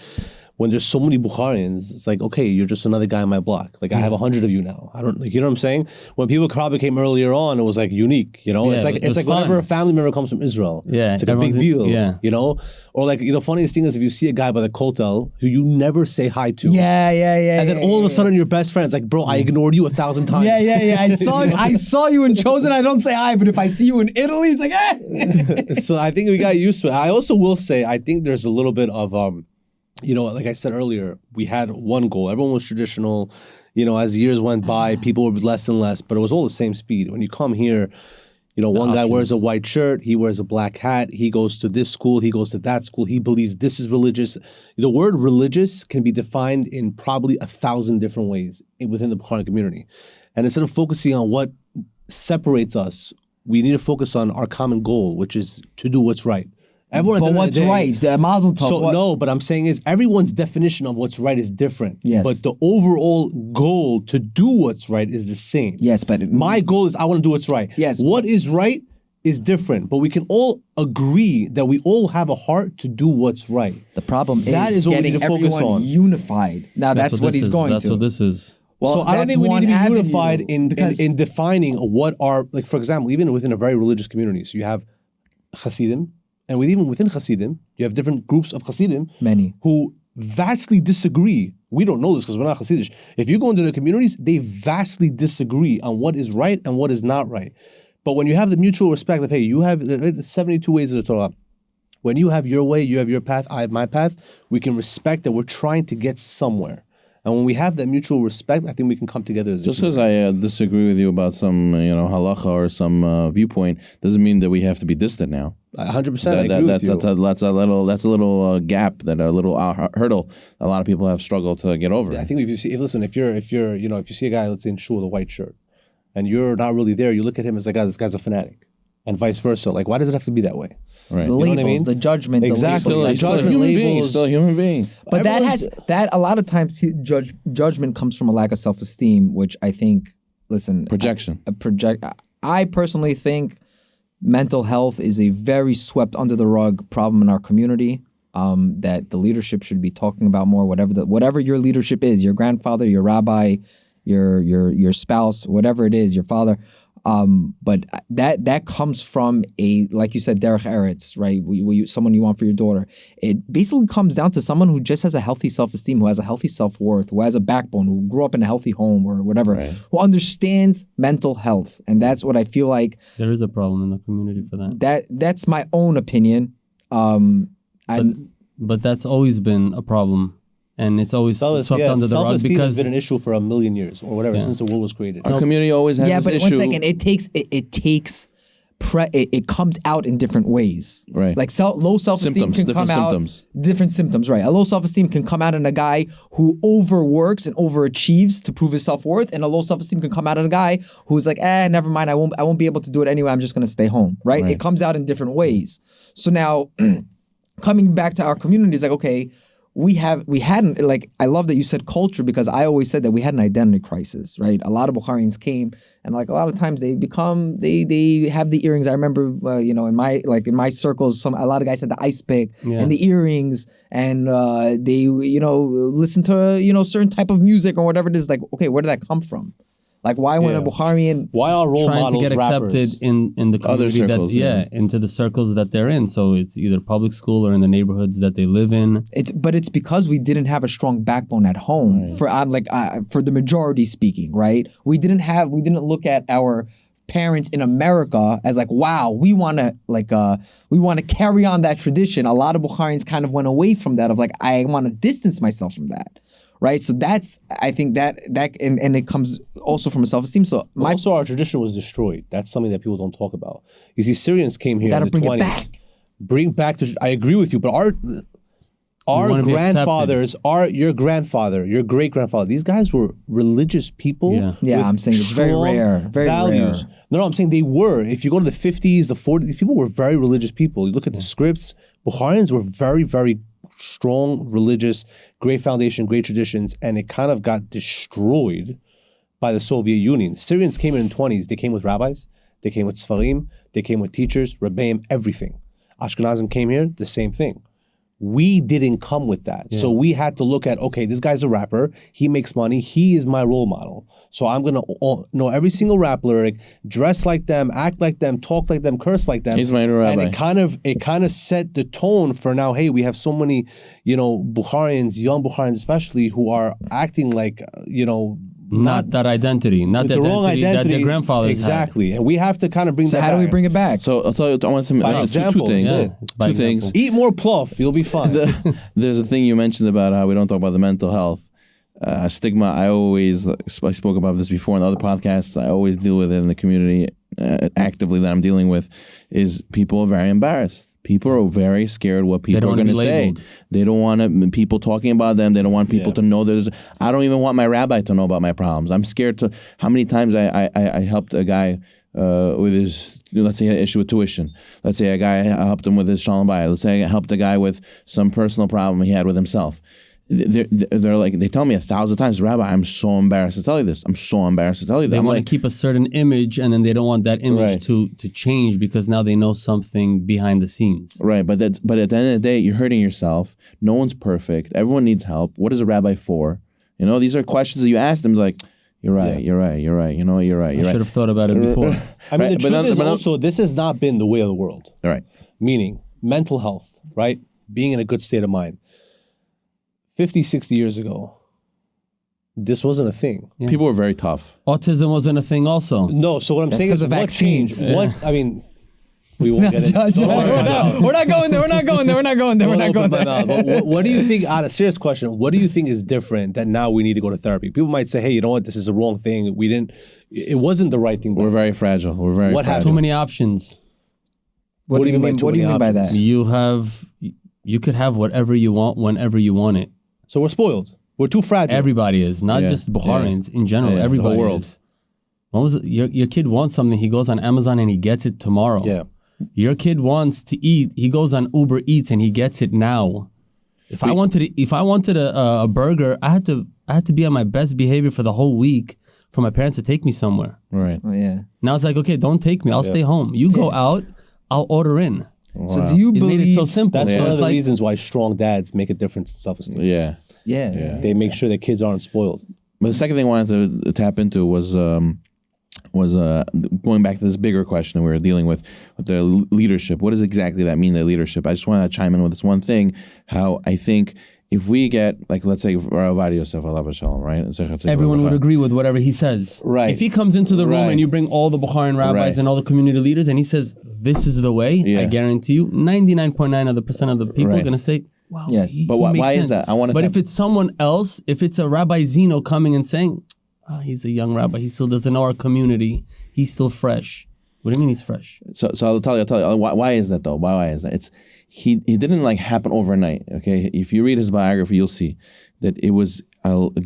When there's so many Bukharians, it's like, okay, you're just another guy on my block. Like I have 100 of you now. I don't, like, you know what I'm saying? When people probably came earlier on, it was like unique, you know? Yeah, it's like it was whenever fun. a family member comes from Israel, Yeah, it's like a big everyone's deal, yeah. you know? Or like, you know, funniest thing is if you see a guy by the kotel who you never say hi to, Yeah. and then all of a sudden you're best friends, like, bro, I ignored you 1,000 times. Yeah. I saw you in Chosen. I don't say hi, but if I see you in Italy, it's like, So I think we got used to it. I also will say, I think there's a little bit of, you know, like I said earlier, we had one goal. Everyone was traditional. You know, as years went by, people were less and less, but it was all the same speed. When you come here, you know, one guy wears a white shirt, he wears a black hat, he goes to this school, he goes to that school, he believes this is religious. The word religious can be defined in probably 1,000 different ways within the Bukhari community. And instead of focusing on what separates us, we need to focus on our common goal, which is to do what's right. Everyone, but what's right? The Mazel Tov. So no, but I'm saying is everyone's definition of what's right is different. Yes. But the overall goal to do what's right is the same. Yes, but My goal is I want to do what's right. Yes. What is right is different, but we can all agree that we all have a heart to do what's right. the problem That is is what we getting need to focus everyone on. unified. Now that's what this he's is. going That's to. what this is. Well, So I don't that's think we need to be one avenue, unified because- in defining what are, like, for example, even within a very religious community. So you have Hasidim, and even within Hasidim, you have different groups of Hasidim Many. who vastly disagree. We don't know this because we're not Hasidish. If you go into the communities, they vastly disagree on what is right and what is not right. But when you have the mutual respect of, hey, you have 72 ways of the Torah. When you have your way, you have your path, I have my path, we can respect that we're trying to get somewhere. And when we have that mutual respect, I think we can come together as a Just community. because I disagree with you about some, halacha or some viewpoint, doesn't mean that we have to be distant now. 100%, I agree with you. That's a little gap, that a little hurdle a lot of people have struggled to get over. I think if you see, if you see a guy, let's say in shul with a white shirt, and you're not really there, you look at him as like, this guy's a fanatic, and vice versa. Like, why does it have to be that way? Right. The know what I labels, mean? the judgment, Exactly. the labels. Like, He's still a judgment human being. labels. He's still a human being. But that Everyone's- a lot of times judgment comes from a lack of self-esteem, which I think, listen, Projection. I personally think mental health is a very swept under the rug problem in our community. That the leadership should be talking about more. Whatever your leadership is, your grandfather, your rabbi, your spouse, whatever it is, your father. But that comes from a, like you said, derech eretz, right? Someone you want for your daughter. It basically comes down to someone who just has a healthy self-esteem, who has a healthy self-worth, who has a backbone, who grew up in a healthy home or whatever, who understands mental health. And that's what I feel like. There is a problem in the community for that. That's my own opinion. But that's always been a problem. And it's always swept under the rug self-esteem has because been an issue for a million years or whatever since the world was created. Our community always has Yeah, this but issue. 1 second. It comes out in different ways. Right. Like low self-esteem Symptoms, can different come out. symptoms. Different symptoms, right. A low self-esteem can come out in a guy who overworks and overachieves to prove his self-worth, and a low self-esteem can come out in a guy who's like, never mind, I won't be able to do it anyway, I'm just gonna stay home. Right? It comes out in different ways. So now coming back to our community is like, okay, we hadn't, like, I love that you said culture, because I always said that we had an identity crisis, right? A lot of Bukharians came, and like a lot of times they have the earrings. I remember, in my circles, a lot of guys had the ice pick and the earrings, and they, listen to, certain type of music or whatever it is. Like, okay, where did that come from? Like, why when a Bukharian Why are role trying to models get rappers? accepted in the community circles, into the circles that they're in. So it's either public school or in the neighborhoods that they live in. It's because we didn't have a strong backbone at home for the majority speaking, right? We didn't look at our parents in America as like, wow, we want to carry on that tradition. A lot of Bukharians kind of went away from that of like, I want to distance myself from that. Right, so that's I think that and it comes also from a self-esteem. So also our tradition was destroyed. That's something that people don't talk about. You see, Syrians came here in the 20s. Bring back I agree with you, but our grandfathers, your grandfather, your great grandfather, these guys were religious people. Yeah, I'm saying it's very rare, very values. rare. No, I'm saying they were. If you go to the 50s, the 40s, these people were very religious people. You look at the scripts. Bukharians were very, very strong, religious, great foundation, great traditions, and it kind of got destroyed by the Soviet Union. Syrians came in the 20s. They came with rabbis, they came with sfarim, they came with teachers, rebbeim, everything. Ashkenazim came here, the same thing. We didn't come with that. So we had to look at, okay, this guy's a rapper. He makes money. He is my role model. So I'm going to know every single rap lyric, dress like them, act like them, talk like them, curse like them. He's my rabbi. And it kind of set the tone for now, hey, we have so many, Bukharians, young Bukharians especially, who are acting like, not that identity, not the wrong identity that their grandfathers exactly had. And we have to kind of bring that back. So how do we bring it back? So I'll tell you, I want to two things. Two things. Eat more pluff, you'll be fine. There's a thing you mentioned about how we don't talk about the mental health stigma. I spoke about this before in other podcasts. I always deal with it in the community actively that I'm dealing with. Is people are very embarrassed. People are very scared what people are going to say. They don't want people talking about them. They don't want people to know there's. I don't even want my rabbi to know about my problems. I'm scared to. How many times I helped a guy with his, let's say, an issue with tuition. Let's say I helped him with his shalom bayit. Let's say I helped a guy with some personal problem he had with himself. They're like, they tell me 1,000 times, Rabbi, I'm so embarrassed to tell you this. I'm so embarrassed to tell you that. They want to keep a certain image, and then they don't want that image to change because now they know something behind the scenes. Right, but at the end of the day, you're hurting yourself. No one's perfect. Everyone needs help. What is a rabbi for? These are questions that you ask them. Like, you're right. You're right. You're right. You're right. I should have thought about it before. I mean, the truth is also, this has not been the way of the world. Right. Meaning mental health, right? Being in a good state of mind. 50, 60 years ago, this wasn't a thing. Yeah. People were very tough. Autism wasn't a thing also. No, so what I'm saying is what changed? I mean, we won't get it. We're not going there. We're not going there. We're not going there. We're not going there. But what do you think, a serious question, what do you think is different that now we need to go to therapy? People might say, hey, you know what, this is the wrong thing. It wasn't the right thing. We're very fragile. We're very fragile. Too many options. What do you mean by that? You could have whatever you want whenever you want it. So we're spoiled. We're too fragile. Everybody is, not just Bukharians in general. Everybody is. Your kid wants something, he goes on Amazon and he gets it tomorrow. Yeah. Your kid wants to eat, he goes on Uber Eats and he gets it now. If I wanted a burger, I had to be on my best behavior for the whole week for my parents to take me somewhere. Right. Oh, yeah. Now it's like, okay, don't take me. I'll stay home. You go out, I'll order in. Wow. So do you believe... It made it so simple. That's one of the reasons why strong dads make a difference in self-esteem. Yeah. They make sure their kids aren't spoiled. But the second thing I wanted to tap into was going back to this bigger question we were dealing with the leadership. What does exactly that mean, the leadership? I just want to chime in with this one thing, how I think if we get, like, let's say, Rav Yosef, alav shalom, right? Everyone would agree with whatever he says. Right. If he comes into the room and you bring all the Bukharian rabbis and all the community leaders and he says, this is the way, I guarantee you, 99.9% of the people are going to say, wow, but why is that? But if it's someone else, if it's a Rabbi Zeno coming and saying, he's a young rabbi, he still doesn't know our community, he's still fresh. What do you mean he's fresh? So I'll tell you. Why is that though? Why is that? He didn't happen overnight. Okay, if you read his biography, you'll see that it was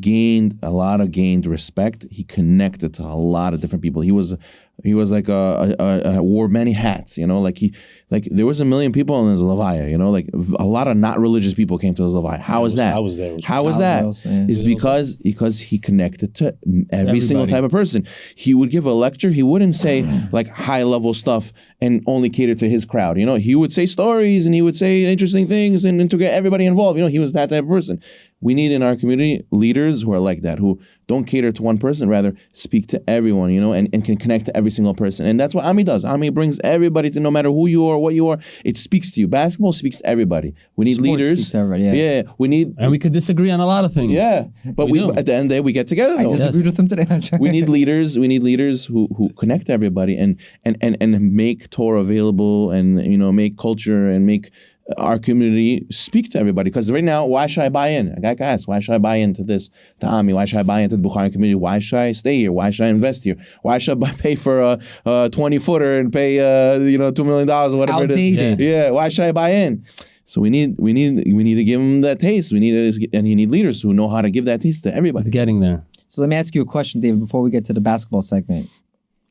gained respect. He connected to a lot of different people. He was like wore many hats. There was 1 million people in his levaya. A lot of not religious people came to his levaya. How is that? I was there. How is that? Is because he connected to every single type of person. He would give a lecture. He wouldn't say high level stuff and only cater to his crowd. You know, he would say stories and he would say interesting things and to get everybody involved. You know, he was that type of person. We need in our community leaders who are like that, who don't cater to one person, rather speak to everyone, you know, and can connect to every single person. And that's what Ami does. Ami brings everybody to, no matter who you are, what you are, it speaks to you. Basketball speaks to everybody. We need Sports leaders. speaks to everybody, yeah. We need. And we could disagree on a lot of things. Yeah, but We do. at the end of the day, we get together. I though. disagreed with him today. We need leaders. We need leaders who connect everybody and make Torah available, and you know, make culture and make our community speak to everybody. Because right now, why should I buy in? I got asked, why should I buy into this, to Ami? Why should I buy into the Bukhari community? Why should I stay here? Why should I invest here? Why should I pay for a 20-footer and pay $2 million or whatever Outdated. it is? Yeah. Why should I buy in? So we need to give them that taste. And you need leaders who know how to give that taste to everybody. It's getting there. So let me ask you a question, David, before we get to the basketball segment.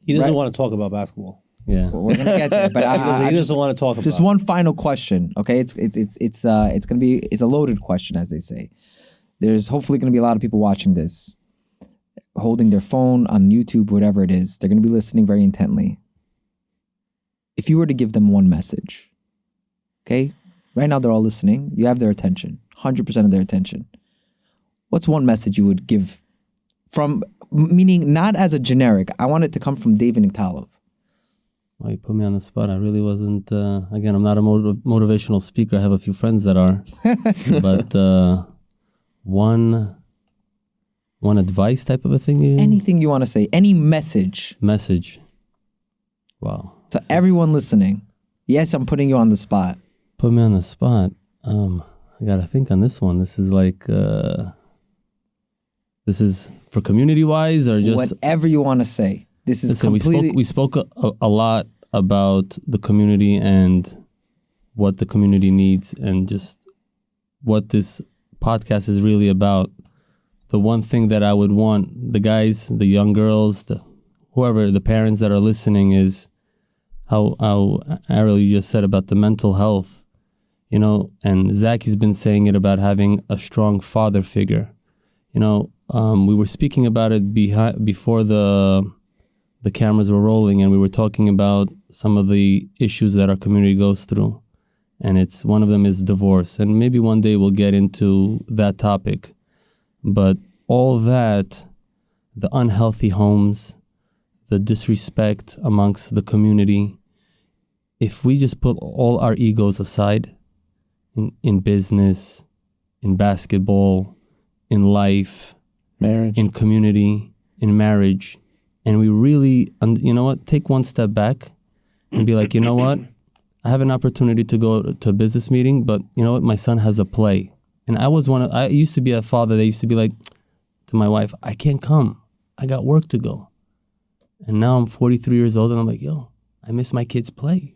He doesn't Right. want to talk about basketball. Yeah. We're gonna get there, but He doesn't want to talk about just it. one final question. Okay, it's a loaded question, as they say. There's hopefully gonna be a lot of people watching this, holding their phone on YouTube, whatever it is. They're gonna be listening very intently. If you were to give them one message, okay, right now they're all listening. You have their attention, 100% of their attention. What's one message you would give from, meaning not as a generic? I want it to come from David Niktalov. Well, you put me on the spot. I really wasn't. Again, I'm not a motivational speaker. I have a few friends that are, but one advice type of a thing. Anything you want to say, any message Message. Wow. to everyone listening. Yes, I'm putting you on the spot. Put me on the spot. I gotta think on this one. This is like, this is for community wise or just. Whatever you want to say. This is Listen, completely. we spoke a lot about the community and what the community needs and just what this podcast is really about. The one thing that I would want the guys, the young girls, whoever, the parents that are listening is how Ariel, you just said about the mental health, you know, and Zach has been saying it about having a strong father figure. You know, we were speaking about it before the cameras were rolling, and we were talking about some of the issues that our community goes through. And it's one of them is divorce. And maybe one day we'll get into that topic. But all that, the unhealthy homes, the disrespect amongst the community, if we just put all our egos aside in business, in basketball, in life, Marriage. in community, in marriage, and we really, you know what, take one step back and be like, you know what, I have an opportunity to go to a business meeting, but you know what, my son has a play. And I used to be a father that used to be like to my wife, I can't come. I got work to go. And now I'm 43 years old and I'm like, yo, I miss my kid's play.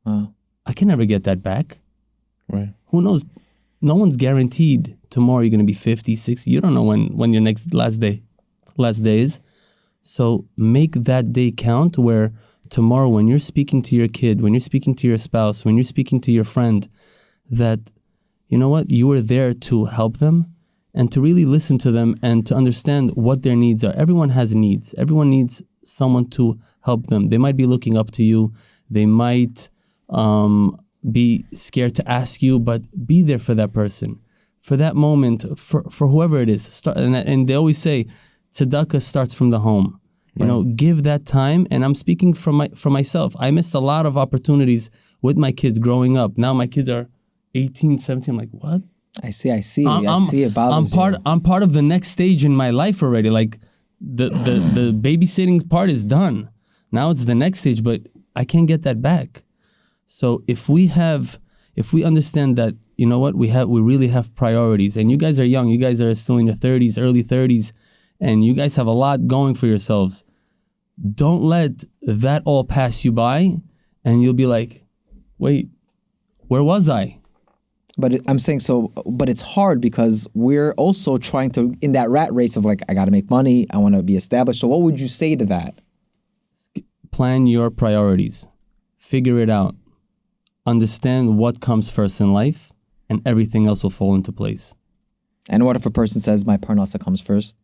Wow. I can never get that back. Right. Who knows? No one's guaranteed tomorrow you're going to be 50, 60. You don't know when your last day is. So make that day count where tomorrow when you're speaking to your kid, when you're speaking to your spouse, when you're speaking to your friend, that, you know what, you were there to help them and to really listen to them and to understand what their needs are. Everyone has needs. Everyone needs someone to help them. They might be looking up to you. They might be scared to ask you, but be there for that person, for that moment, for whoever it is. And they always say, tzedakah starts from the home. You know, give that time. And I'm speaking from myself. I missed a lot of opportunities with my kids growing up. Now my kids are 18, 17. I'm like, what? I see. I see it bothers you. I'm part of the next stage in my life already. Like the babysitting part is done. Now it's the next stage, but I can't get that back. So if we understand that, you know what, we really have priorities, and you guys are young, you guys are still in your 30s, early 30s, and you guys have a lot going for yourselves. Don't let that all pass you by, and you'll be like, wait, where was I? But I'm saying so, but it's hard because we're also trying to, in that rat race of like, I got to make money, I want to be established. So what would you say to that? Plan your priorities. Figure it out. Understand what comes first in life, and everything else will fall into place. And what if a person says, my parnasa comes first?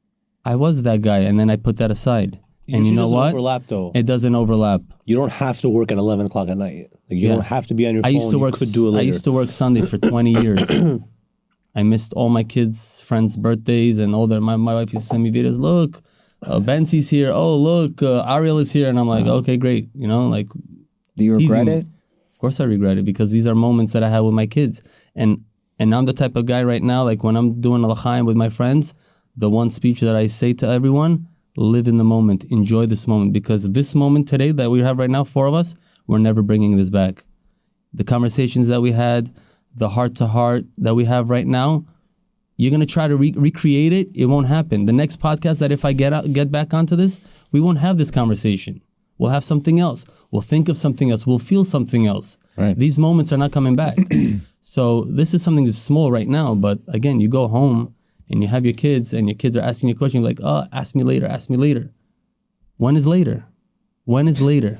I was that guy, and then I put that aside And you know doesn't what? Overlap though. It doesn't overlap. You don't have to work at 11 o'clock at night. Like, you don't have to be on your phone. I used to work. You could do it later. I used to work Sundays for 20 years. I missed all my kids' friends' birthdays and all that. My wife used to send me videos. Look, Bensie's here. Oh, look, Ariel is here, and I'm like, okay, great. You know, like. Do you regret teasing. it? Of course, I regret it because these are moments that I had with my kids, and I'm the type of guy right now. Like when I'm doing l'chaim with my friends, the one speech that I say to everyone: live in the moment, enjoy this moment, because this moment today that we have right now, 4 of us, we're never bringing this back. The conversations that we had, the heart-to-heart that we have right now, you're gonna try to recreate it. It won't happen. The next podcast that if I get back onto this, we won't have this conversation. We'll have something else. We'll think of something else. We'll feel something else. Right. These moments are not coming back. So this is something that's small right now, but again, you go home and you have your kids, and your kids are asking you a question, like, oh, ask me later, ask me later. When is later? When is later?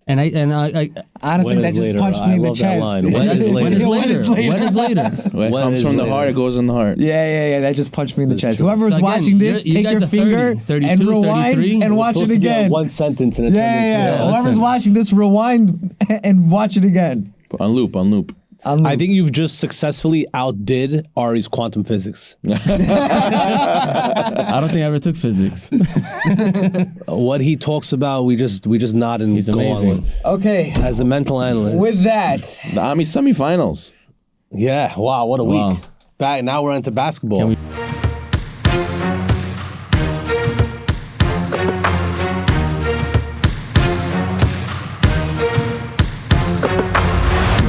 And I Honestly, When that is just later? punched I me in the love that chest. line. When is when later? is When is later? later? When is later? When it When comes is from the later? heart, it goes in the heart. Yeah. That just punched me in the chest. true. Whoever's So again, watching this, you take guys your are 30, finger 32, and rewind 33. and We're watch it Supposed to be again. one sentence and it turned into Yeah. Whoever's listen. watching this, rewind and watch it again. On loop. I think you've just successfully outdid Ari's quantum physics. I don't think I ever took physics. What he talks about, we just nod and He's go amazing. on with. Okay. As a mental analyst. With that, The Army semifinals. Yeah, wow, what a Wow. week. Back now we're into basketball. Can we-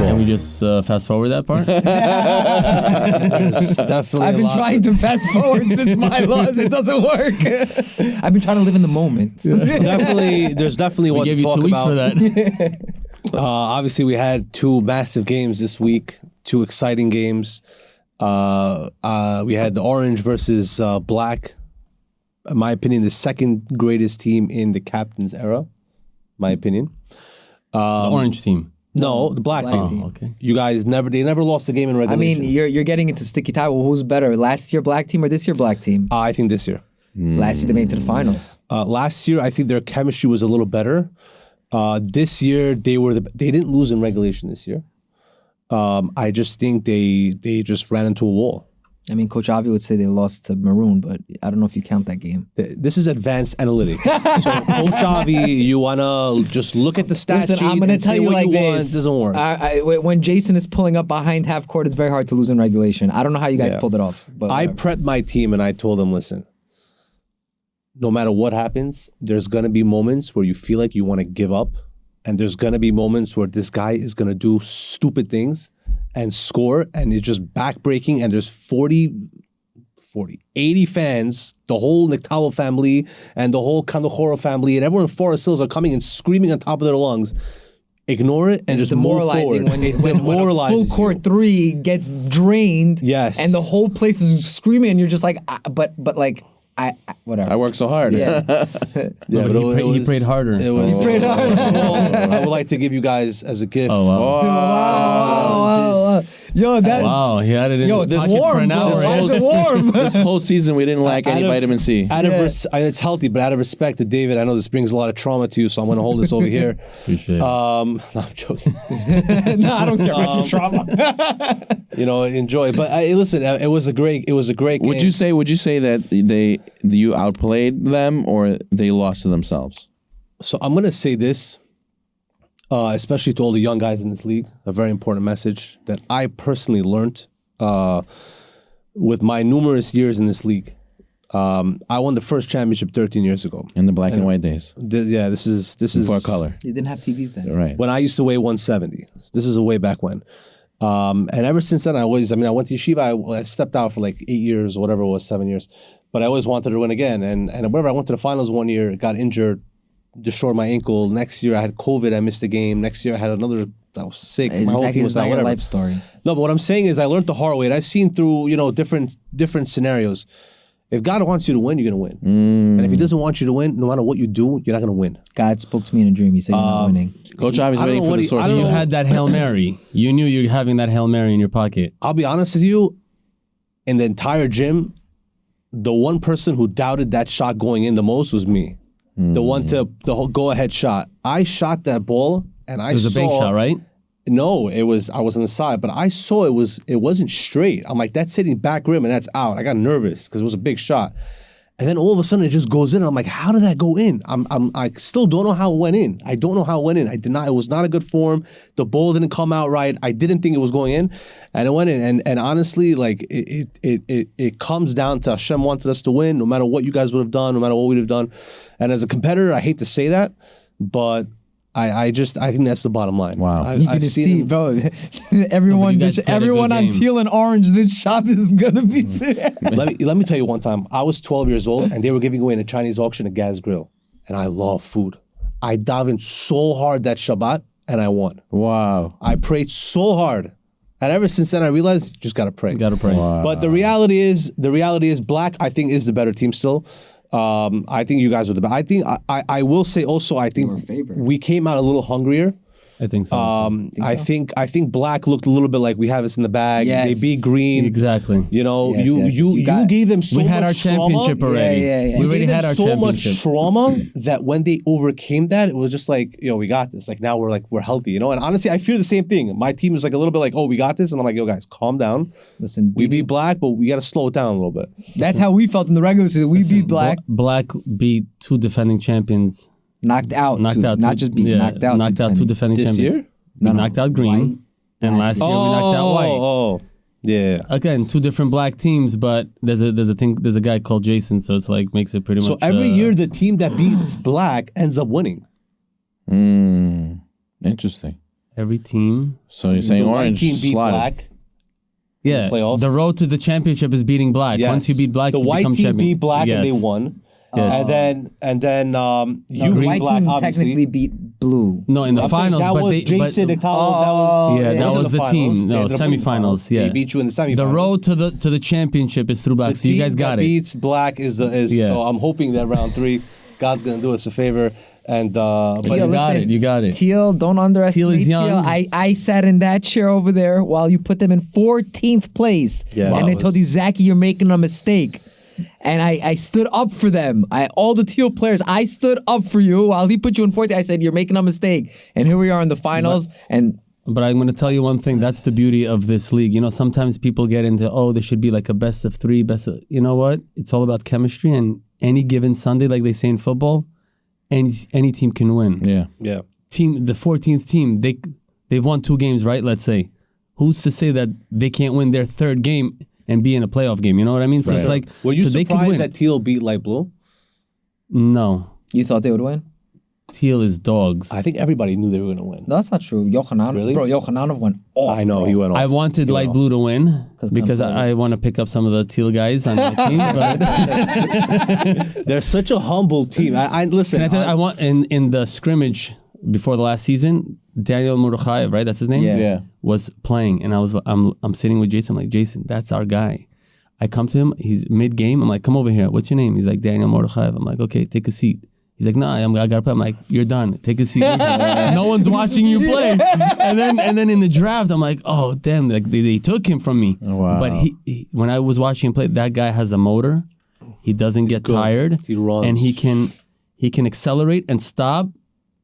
Can we just fast forward that part? There's definitely I've a been lot- trying to fast forward since my loss. It doesn't work. I've been trying to live in the moment. There's definitely We what gave to you talk 2 weeks about. for that. Obviously, we had 2 massive games this week, 2 exciting games. We had the Orange versus Black. In my opinion, the second greatest team in the captain's era. My opinion. The orange team. No, the Black Black team. team. Oh, okay. You guys they never lost a game in I regulation. mean, you're getting into sticky tie. Well, who's better, last year Black team or this year Black team? I think this year. Last year they made it to the finals. Last year, I think their chemistry was a little better. This year, they didn't lose in regulation this year. I just think they just ran into a wall. I mean, Coach Avi would say they lost to Maroon, but I don't know if you count that game. This is advanced analytics. So, Coach Avi, you wanna just look at the stat Listen, sheet I'm gonna and tell say you what like you want. this. It doesn't work. When Jason is pulling up behind half court, it's very hard to lose in regulation. I don't know how you guys Yeah. pulled it off. But I whatever. prepped my team and I told them, listen, no matter what happens, there's gonna be moments where you feel like you want to give up, and there's gonna be moments where this guy is gonna do stupid things and score, and it's just backbreaking, and there's 80 fans, the whole Niktalo family and the whole Kandokhoro family and everyone in Forest Hills are coming and screaming on top of their lungs. Ignore it and It's just move demoralizing forward. It when a demoralizes full court you. 3 gets drained. Yes. And the whole place is screaming, and you're just like, but like, whatever. I work so hard. Yeah. Yeah, but he prayed harder. It was, He prayed harder. First of all, I would like to give you guys as a gift. Oh, wow. Wow. Yo, that's Wow, he had it in yo, his it's pocket for warm, an bro. hour. Why is it warm? This whole season, we didn't lack any Out of- vitamin C. Out of it's healthy, but out of respect to David, I know this brings a lot of trauma to you, so I'm going to hold this over here. Appreciate it. No, I'm joking. No, I don't care about your trauma. Enjoy. But listen, it was a great game. Would you say that you outplayed them or they lost to themselves? So I'm going to say this, especially to all the young guys in this league, a very important message that I personally learned with my numerous years in this league. I won the first championship 13 years ago. In the black and white days. This is Before color. You didn't have TVs then. Right. when I used to weigh 170. This is a way back when. And ever since then, I went to yeshiva. I stepped out for like 8 years or whatever it was, 7 years. But I always wanted to win again. And whatever, I went to the finals one year, got injured, destroyed my ankle. Next year, I had COVID. I missed a game. Next year, I had another. I was sick. My whole team was not out. your Whatever. life story. No, but what I'm saying is, I learned the hard way. And I've seen through different scenarios. If God wants you to win, you're gonna win. And if He doesn't want you to win, no matter what you do, you're not gonna win. God spoke to me in a dream. He said you're not winning. Coach Avi's I don't waiting know for what the he- source. I don't You know. had that Hail Mary. You knew you were having that Hail Mary in your pocket. I'll be honest with you. In the entire gym, the one person who doubted that shot going in the most was me. the one to the whole go-ahead shot. I shot that ball, and I It was a bank shot, right? No, I was on the side, but I saw it wasn't straight. I'm like, that's hitting back rim and that's out. I got nervous because it was a big shot. And then all of a sudden it just goes in. I'm like, how did that go in? I still don't know how it went in. I don't know how it went in. It was not a good form. The ball didn't come out right. I didn't think it was going in. And it went in. And honestly, like it comes down to Hashem wanted us to win, no matter what you guys would have done, no matter what we'd have done. And as a competitor, I hate to say that, but I think that's the bottom line. Wow. You're gonna see, bro. Everyone on teal and orange. This shop is gonna be. let me tell you one time. I was 12 years old, and they were giving away in a Chinese auction a gas grill, and I love food. I dove in so hard that Shabbat, and I won. Wow. I prayed so hard, and ever since then, I realized you just gotta pray. Gotta pray. Wow. But the reality is, Black, I think, is the better team still. I think you guys are the best. I will say also, I think we came out a little hungrier. I think so. I think Black looked a little bit like we have us in the bag. Yes. They beat Green. Exactly. You know, Yes, you gave them so much We had our championship trauma. already. Yeah. We You already gave them had our so championship. much trauma that when they overcame that, it was just like, we got this. Like now we're healthy, you know. And honestly, I fear the same thing. My team is like a little bit like, we got this, and I'm like, yo guys, calm down. Listen, We beat Black, but we got to slow it down a little bit. that's how we felt in the regular season. We beat Black, Black beat two defending champions. knocked out, Knocked out. not just beat, knocked out, two defending This champions. year? We knocked out Green, and last year we knocked out White. Oh, yeah. Again, two different Black teams, but there's a guy called Jason, so it's like makes it pretty much. So every year, the team that beats Black ends up winning. Interesting. every team. So you're saying The white orange team beat slotted. Black. Yeah, playoffs. the road to the championship is beating Black. Yes. Once you beat Black, the you white become team champion. beat Black and they Yes. won. Yes. And then you the beat white Black, team obviously. technically beat Blue. No, in the I'm saying finals, that but was they, Jason but, Italo. yeah, that wasn't was the finals. team. No, They ended up winning semifinals. Yeah, They beat you in the semifinals. the road to the championship is through Black. The So you team guys got that it. beats Black is Yeah. so I'm hoping that round 3, God's gonna do us a favor. And but you got it. You got it. Teal, don't underestimate Teal is young. I sat in that chair over there while you put them in 14th place. Yeah. And Wow. they told you, Zachy, you're making a mistake. And I stood up for them. All the Teal players, I stood up for you while he put you in 14th. I said, you're making a mistake. And here we are in the finals. But I'm going to tell you one thing. That's the beauty of this league. You know, sometimes people get into, there should be like a best of 3, you know what? It's all about chemistry. And any given Sunday, like they say in football, any team can win. Yeah. yeah. The 14th team, they've won 2 games, right? Let's say. Who's to say that they can't win their 3rd game and be in a playoff game? You know what I mean? So it's like, Were you so they could surprised win. that Teal beat Light Blue? No. You thought they would win? Teal is dogs. I think everybody knew they were gonna win. No, that's not true. Yochanan, Really? bro, Yohananov went off. I know bro. he went off. I wanted He went light off. blue to win because Control. I want to pick up some of the teal guys on my team. But They're such a humble team. I listen. can I tell you, I want in the scrimmage before the last season, Daniel Mordechai, right? That's his name. Yeah. Yeah. Was playing, and I'm sitting with Jason. I'm like, Jason, that's our guy. I come to him. He's mid game. I'm like, come over here. What's your name? He's like, Daniel Mordechai. I'm like, okay, take a seat. He's like, nah, I gotta play. I'm like, you're done. Take a seat. No one's watching you play. And then in the draft, I'm like, oh damn, like they took him from me. Wow. But he when I was watching him play, that guy has a motor. He doesn't get good. tired. He runs. And he can accelerate and stop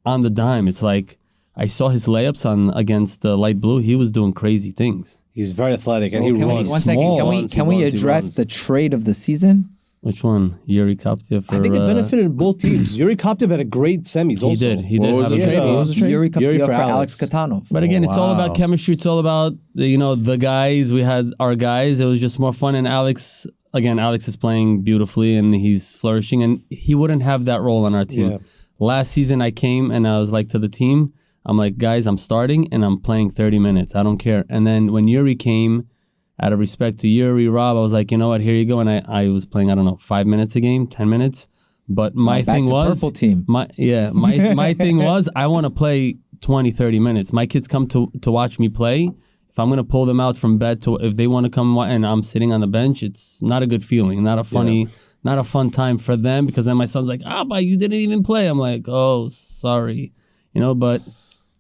on the dime. It's like I saw his layups against light blue. He was doing crazy things. He's very athletic and he Can we, runs. one second, small. can we address the trade of the season? Which one? Yuri Koptiev for I think it benefited both teams. Yuri Koptiev had a great semis also. He did. He What did. was have the a trade? great- What was the trade? Yuri Yuri Koptiev for for Alex Alex. Katanov. But again, it's all about Wow. chemistry. It's all about the guys. We had our guys. It was just more fun. And Alex is playing beautifully and he's flourishing. And he wouldn't have that role on our team. Yeah. Last season, I came and I was like to the team, I'm like, guys, I'm starting and I'm playing 30 minutes. I don't care. And then when Yuri came, out of respect to Yuri, Rob, I was like, you know what? Here you go. And I was playing, I don't know, 5 minutes a game, 10 minutes. But my Back thing to was purple team. my thing was I want to play 20, 30 minutes. My kids come to watch me play. If I'm going to pull them out from bed if they want to come and I'm sitting on the bench, it's not a good feeling, not a fun time for them because then my son's like, but you didn't even play. I'm like, oh, sorry.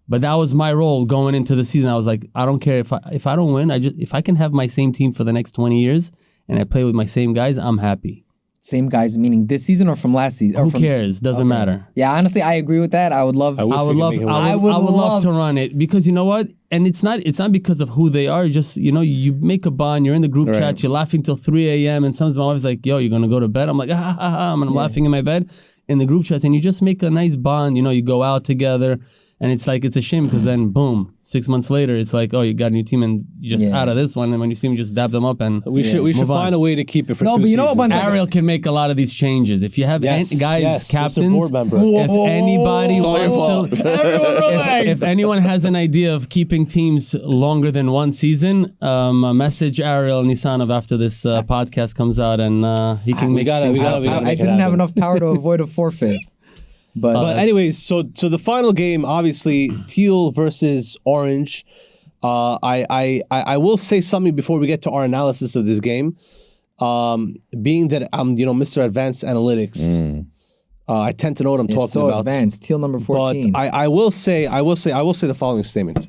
But that was my role going into the season. I was like, I don't care if I don't win. If I can have my same team for the next 20 years and I play with my same guys, I'm happy. Same guys, meaning this season or from last season? Who cares? Doesn't matter. Yeah, honestly, I agree with that. I would love. I would love to run it because you know what? And it's not because of who they are. Just you make a bond. You're in the group chat. You're laughing till 3 a.m. And sometimes my wife's like, "Yo, you're gonna go to bed?" I'm like, "Ah, ah, ah," and I'm laughing in my bed in the group chats, and you just make a nice bond. You go out together. And it's like, it's a shame because then, boom, 6 months later, it's like, oh, you got a new team and you're just out of this one. And when you see them, just dab them up and we should find a way to keep it for 2 but you know seasons. what, Ariel can make a lot of these changes. If you have Yes, captains, Mr. Board member. if anybody Everyone relax. if anyone has an idea of keeping teams longer than one season, message Ariel Nisanov after this podcast comes out and he can make things happen. I didn't have enough power to avoid a forfeit. But anyways, so the final game, obviously, teal versus orange. I will say something before we get to our analysis of this game. Being that I'm Mr. Advanced Analytics, I tend to know what I'm talking about. Advanced, teal number 14. But I will say the following statement.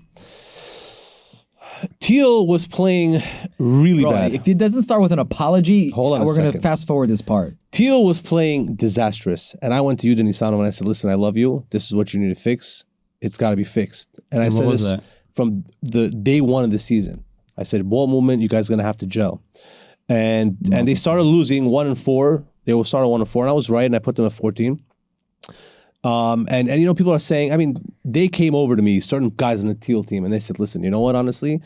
Teal was playing really bad. If it doesn't start with an apology, Hold on we're going to second. fast forward this part. Teal was playing disastrous. And I went to you, Denisano, and I said, listen, I love you. This is what you need to fix. It's got to be fixed. And I said this from the day one of the season. I said, ball movement, you guys are going to have to gel. And they started losing 1-4. They will start at 1-4. And I was right, and I put them at 14. And people are saying, they came over to me, certain guys on the teal team, and they said, listen, you know what, honestly,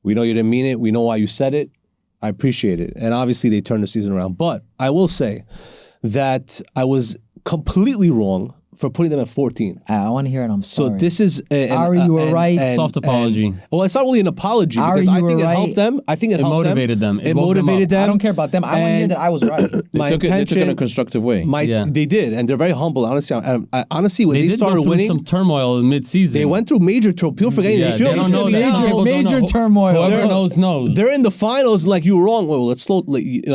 we know you didn't mean it. We know why you said it. I appreciate it. And obviously they turned the season around. But I will say that I was completely wrong for putting them at 14. I want to hear it. I'm sorry. So this is Ari, you were right. Soft apology. Well, it's not really an apology Ari, because I you think were it right. helped them. I think it helped motivated them. It woke them motivated up. them. I don't care about them. I want to hear that I was right. My They took it in a intention, constructive way. they did, and they're very humble. Honestly, honestly, when they did started go through winning, some turmoil in mid-season. they went through major turmoil. People forget. Yeah, people they don't know forget that. now. People don't Major know. turmoil. Whoever knows. They're in the finals. Like, you were wrong. Well, let's slow.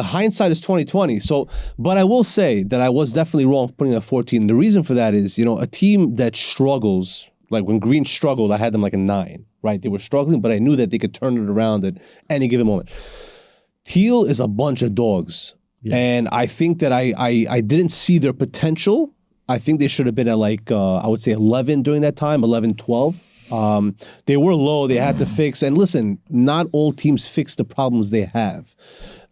Hindsight is 2020. So, but I will say that I was definitely wrong for putting it at 14. The reason for that is, a team that struggles. Like when Green struggled, I had them like a 9. Right? They were struggling, but I knew that they could turn it around at any given moment. Teal is a bunch of dogs, and I think that I didn't see their potential. I think they should have been at I would say 11 during that time, 11, 12. They were low. They had to fix. And listen, not all teams fix the problems they have.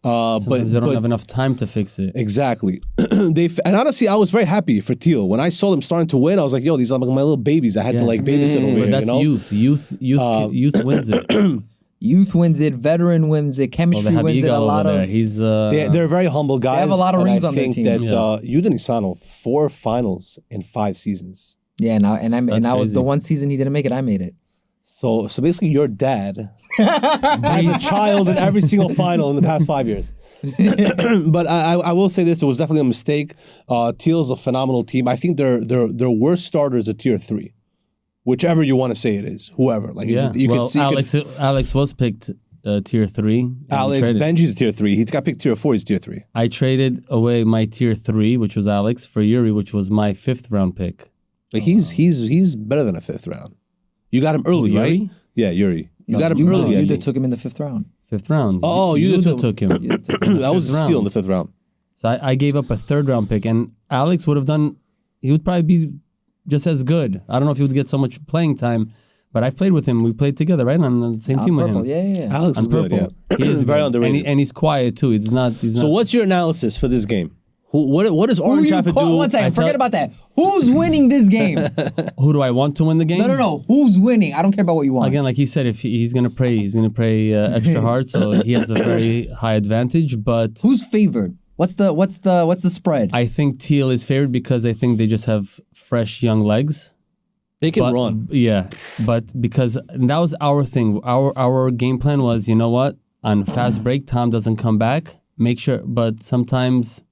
Sometimes they don't have enough time to fix it. Exactly. And honestly, I was very happy for Teal. When I saw them starting to win, I was like, yo, these are like my little babies. I had to babysit over But here. that's youth. Youth wins it. Youth wins it. Veteran wins it. Chemistry the wins it. A Habigal lot over there. of. He's They're very humble guys. They have a lot of rings and on their team. I think that Yuda Nisano, 4 finals in 5 seasons. Yeah, and I was crazy. the one season he didn't make it. I made it. So basically, your dad has a child in every single final in the past 5 years. But I will say this: it was definitely a mistake. Teal's a phenomenal team. I think their worst starter is a tier 3, whichever you want to say it is. Whoever, Alex was picked tier 3. Alex Benji's a tier 3. He got picked tier 4. He's tier 3. I traded away my tier 3, which was Alex, for Yuri, which was my 5th round pick. But he's better than a 5th round. You got him early, Yuri? right? Yeah, Yuri. You got him early. I You think. took him in the 5th round. 5th round. Oh, Yuda took him. That was a Fifth steal in round. the 5th round. So I gave up a 3rd round pick, and Alex would have done. He would probably be just as good. I don't know if he would get so much playing time, but I've played with him. We played together, right, on the same team with Purple. him. Yeah. Alex is good. Yeah, He is very good. underrated. and he's quiet too. He's not. So what's your analysis for this game? What does Orange have to do? One second. Forget about that. Who's winning this game? Who do I want to win the game? No. Who's winning? I don't care about what you want. Again, like he said, if he's gonna pray extra hard, so he has a very high advantage. But Who's favored? What's the spread? I think Teal is favored because I think they just have fresh young legs. They can But, run. Yeah, but because that was our thing. Our game plan was, you know what? On fast break, Tom doesn't come back. Make sure, but sometimes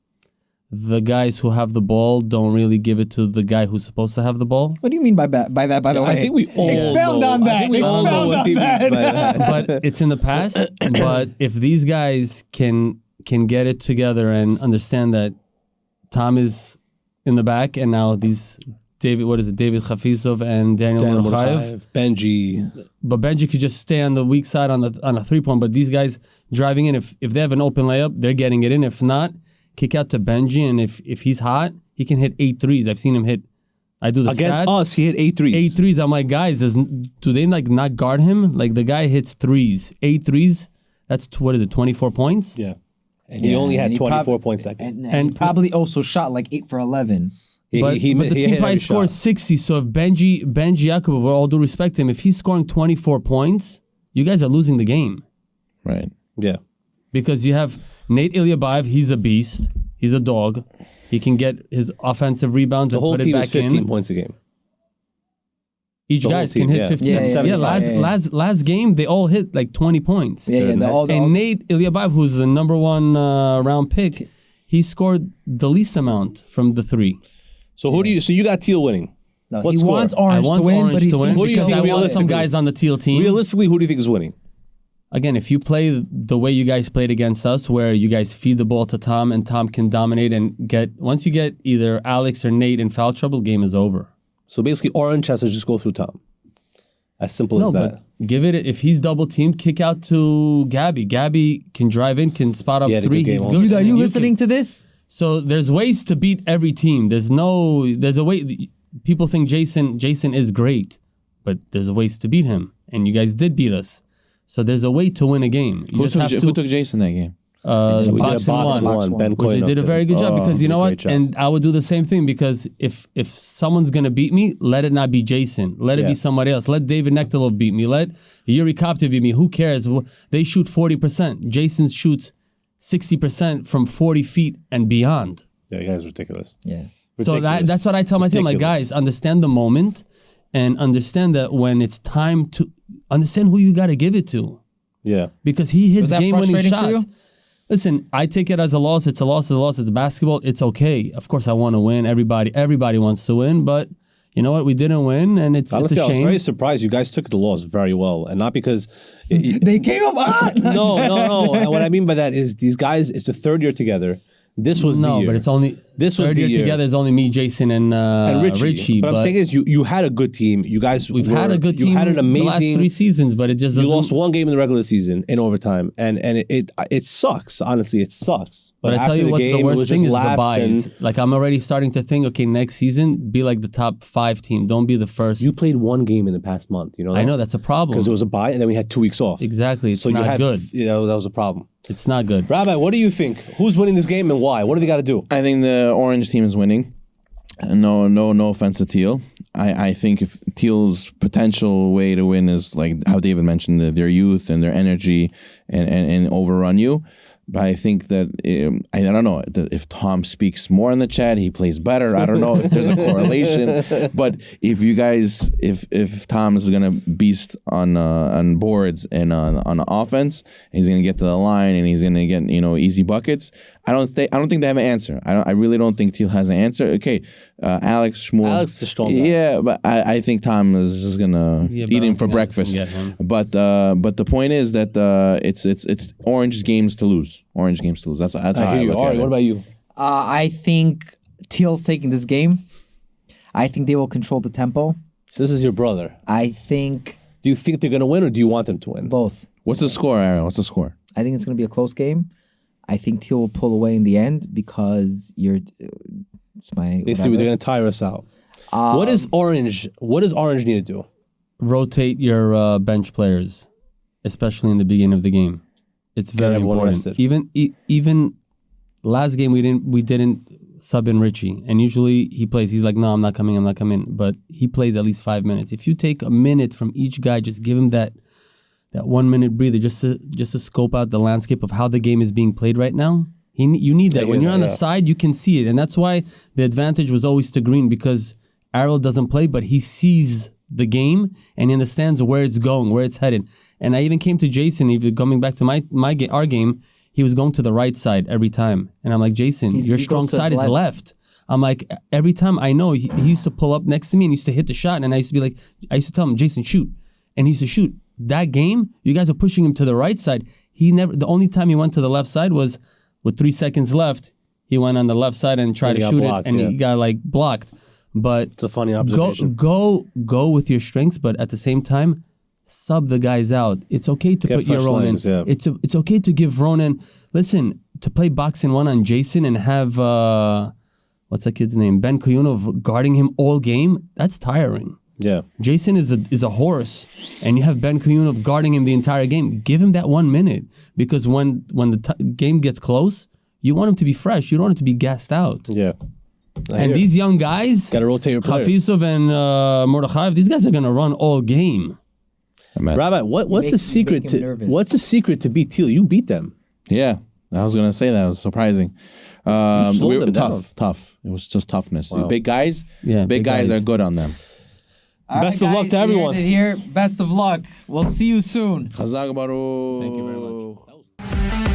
the guys who have the ball don't really give it to the guy who's supposed to have the ball. What do you mean by that? By the way, I think we all expound know. on that. I think we all know Expound what on he means that. by that. But it's in the past. But if these guys can get it together and understand that Tom is in the back, and now these David Khafizov and Daniel Mordchaev. Benji. But Benji could just stay on the weak side on a 3-point. But these guys driving in, if they have an open layup, they're getting it in. If not, kick out to Benji, and if he's hot, he can hit 8 threes. I've seen him hit. I do the Against stats. us, he hit 8 threes. 8 threes. I'm like, guys, do they like not guard him? Like the guy hits threes, 8 threes. That's what is it? 24 points. Yeah. And he only had and he 24 points that game. And he probably also shot like 8 for 11. But the team probably scores 60. So if Benji Yakubov, with all due respect to him, if he's scoring 24 points, you guys are losing the game. Right. Yeah. Because you have Nate Ilyabayev, he's a beast. He's a dog. He can get his offensive rebounds The and whole put it team back is 15 in. points a game. Each The whole guy team, can hit yeah. 15. Yeah, yeah, Yeah, 75, last game, they all hit like 20 points. Yeah, And Nate Ilyabayev, who's the number 1 round pick, he scored the least amount from the 3. So so you got Teal winning. No, What he score? wants I Orange want to win, Orange but he to win thinks Who do you because think I want some realistically? guys on the teal team. Realistically, who do you think is winning? Again, if you play the way you guys played against us, where you guys feed the ball to Tom and Tom can dominate and once you get either Alex or Nate in foul trouble, game is over. So basically, Orange has to just go through Tom. As simple as that. But give it, if he's double teamed, kick out to Gabby. Gabby can drive in, can spot up He had a 3. good game He's also. good. Dude, are you And listening to this? So there's ways to beat every team. There's a way. People think Jason is great, but there's ways to beat him, and you guys did beat us. So there's a way to win a game. You just have Who took Jason that game? So we did a box box and one. Ben which they Coyne did a up very there. good job because you know great what? job. And I would do the same thing because if someone's gonna beat me, let it not be Jason. Let it Yeah. be somebody else. Let David Nektalov beat me. Let Yuri Koptev beat me. Who cares? They shoot 40%. Jason shoots 60% from 40 feet and beyond. Yeah, you guys are ridiculous. Yeah. So Ridiculous. that's what I tell my team. Like, Ridiculous. guys, understand the moment and understand that when it's time to understand who you got to give it to. Yeah. Because he hits Was that game-winning frustrating for shots. you? Listen, I take it as a loss. It's a loss. It's a loss. It's basketball. It's okay. Of course, I want to win. Everybody wants to win, but you know what? We didn't win, and it's Honestly, a I was shame. very surprised you guys took the loss very well, and not because. They came up hot. No. And what I mean by that is these guys. It's the 3rd year together. This was the No, year. but it's only This was third the year year. together. Is only me, Jason, and Richie. But I'm saying is you had a good team. You guys we've had a good team. You had an the last amazing. 3 seasons, but it just You doesn't. lost one game in the regular season in overtime, and it sucks. Honestly, it sucks. But I tell after you what's game, the it was worst thing just is the laughs buys. and- Like I'm already starting to think, okay, next season be like the top 5 team. Don't be the first. You played one game in the past month. You know. I know that's a problem. because it was a bye, and then we had 2 weeks off. Exactly. It's So you not had good. You know, that was a problem. It's not good. Rabbi, what do you think? Who's winning this game and why? What do they got to do? I think the orange team is winning. No offense to Teal. I think if Teal's potential way to win is like how David mentioned, their youth and their energy and overrun you. But I think that I don't know if Tom speaks more in the chat, he plays better. I don't know if there's a correlation. But if you guys, if Tom is gonna beast on boards and on offense, and he's gonna get to the line and he's gonna get easy buckets. I don't think they have an answer. I really don't think Teal has an answer. Okay, Alex Shmuel. Alex is a strong guy. Yeah, but I think Tom is just gonna Yeah, but eat I him don't for think Alex can breakfast. get him. But the point is that it's orange games to lose. Orange games to lose. That's how I I hear you. look Ari, at it. what about you? I think Teal's taking this game. I think they will control the tempo. So this is your brother. I think Do you think they're going to win, or do you want them to win? both. What's the score, Aaron? What's the score? I think it's going to be a close game. I think Teal will pull away in the end because it's my. Basically, they're whatever. going to tire us out. What does Orange need to do? Rotate your bench players, especially in the beginning of the game. It's very everyone important. rested. Even last game we didn't sub in Richie, and usually he plays. He's like, no, I'm not coming. But he plays at least 5 minutes. If you take a minute from each guy, just give him that 1 minute breather, just to scope out the landscape of how the game is being played right now. You need that. When you're on the side, you can see it, and that's why the advantage was always to Green, because Errol doesn't play, but he sees the game and he understands where it's going, where it's headed. And I even came to Jason, even coming back to our game, he was going to the right side every time, and I'm like, Jason, your he strong goes to his side is left. I'm like, every time I know he used to pull up next to me and he used to hit the shot, and I used to tell him, Jason, shoot, and he used to shoot. That game, you guys are pushing him to the right side. The only time he went to the left side was with 3 seconds left. He went on the left side and tried to shoot blocked, it, and he got like blocked. But It's a funny observation. Go with your strengths, but at the same time, sub the guys out. It's okay to Get put your fresh Ronan. legs, yeah. It's okay to give Ronan. Listen, to play boxing one on Jason and have what's that kid's name? Ben Kuyunov guarding him all game. That's tiring. Yeah. Jason is a horse, and you have Ben Kuyunov guarding him the entire game. Give him that 1 minute, because when the game gets close, you want him to be fresh. You don't want him to be gassed out. Yeah. And these young guys, got to rotate your players. Hafizov and Mordechai, these guys are gonna run all game. Rabbi, what's the secret to beat Teal? You beat them. Yeah, I was gonna say that. It was surprising. slowed them down. Tough. It was just toughness. Wow. Big guys, big guys are good on them. All Best right, of luck guys, to you everyone. heard it here. Best of luck. We'll see you soon. Chazak Baruch. Thank you very much.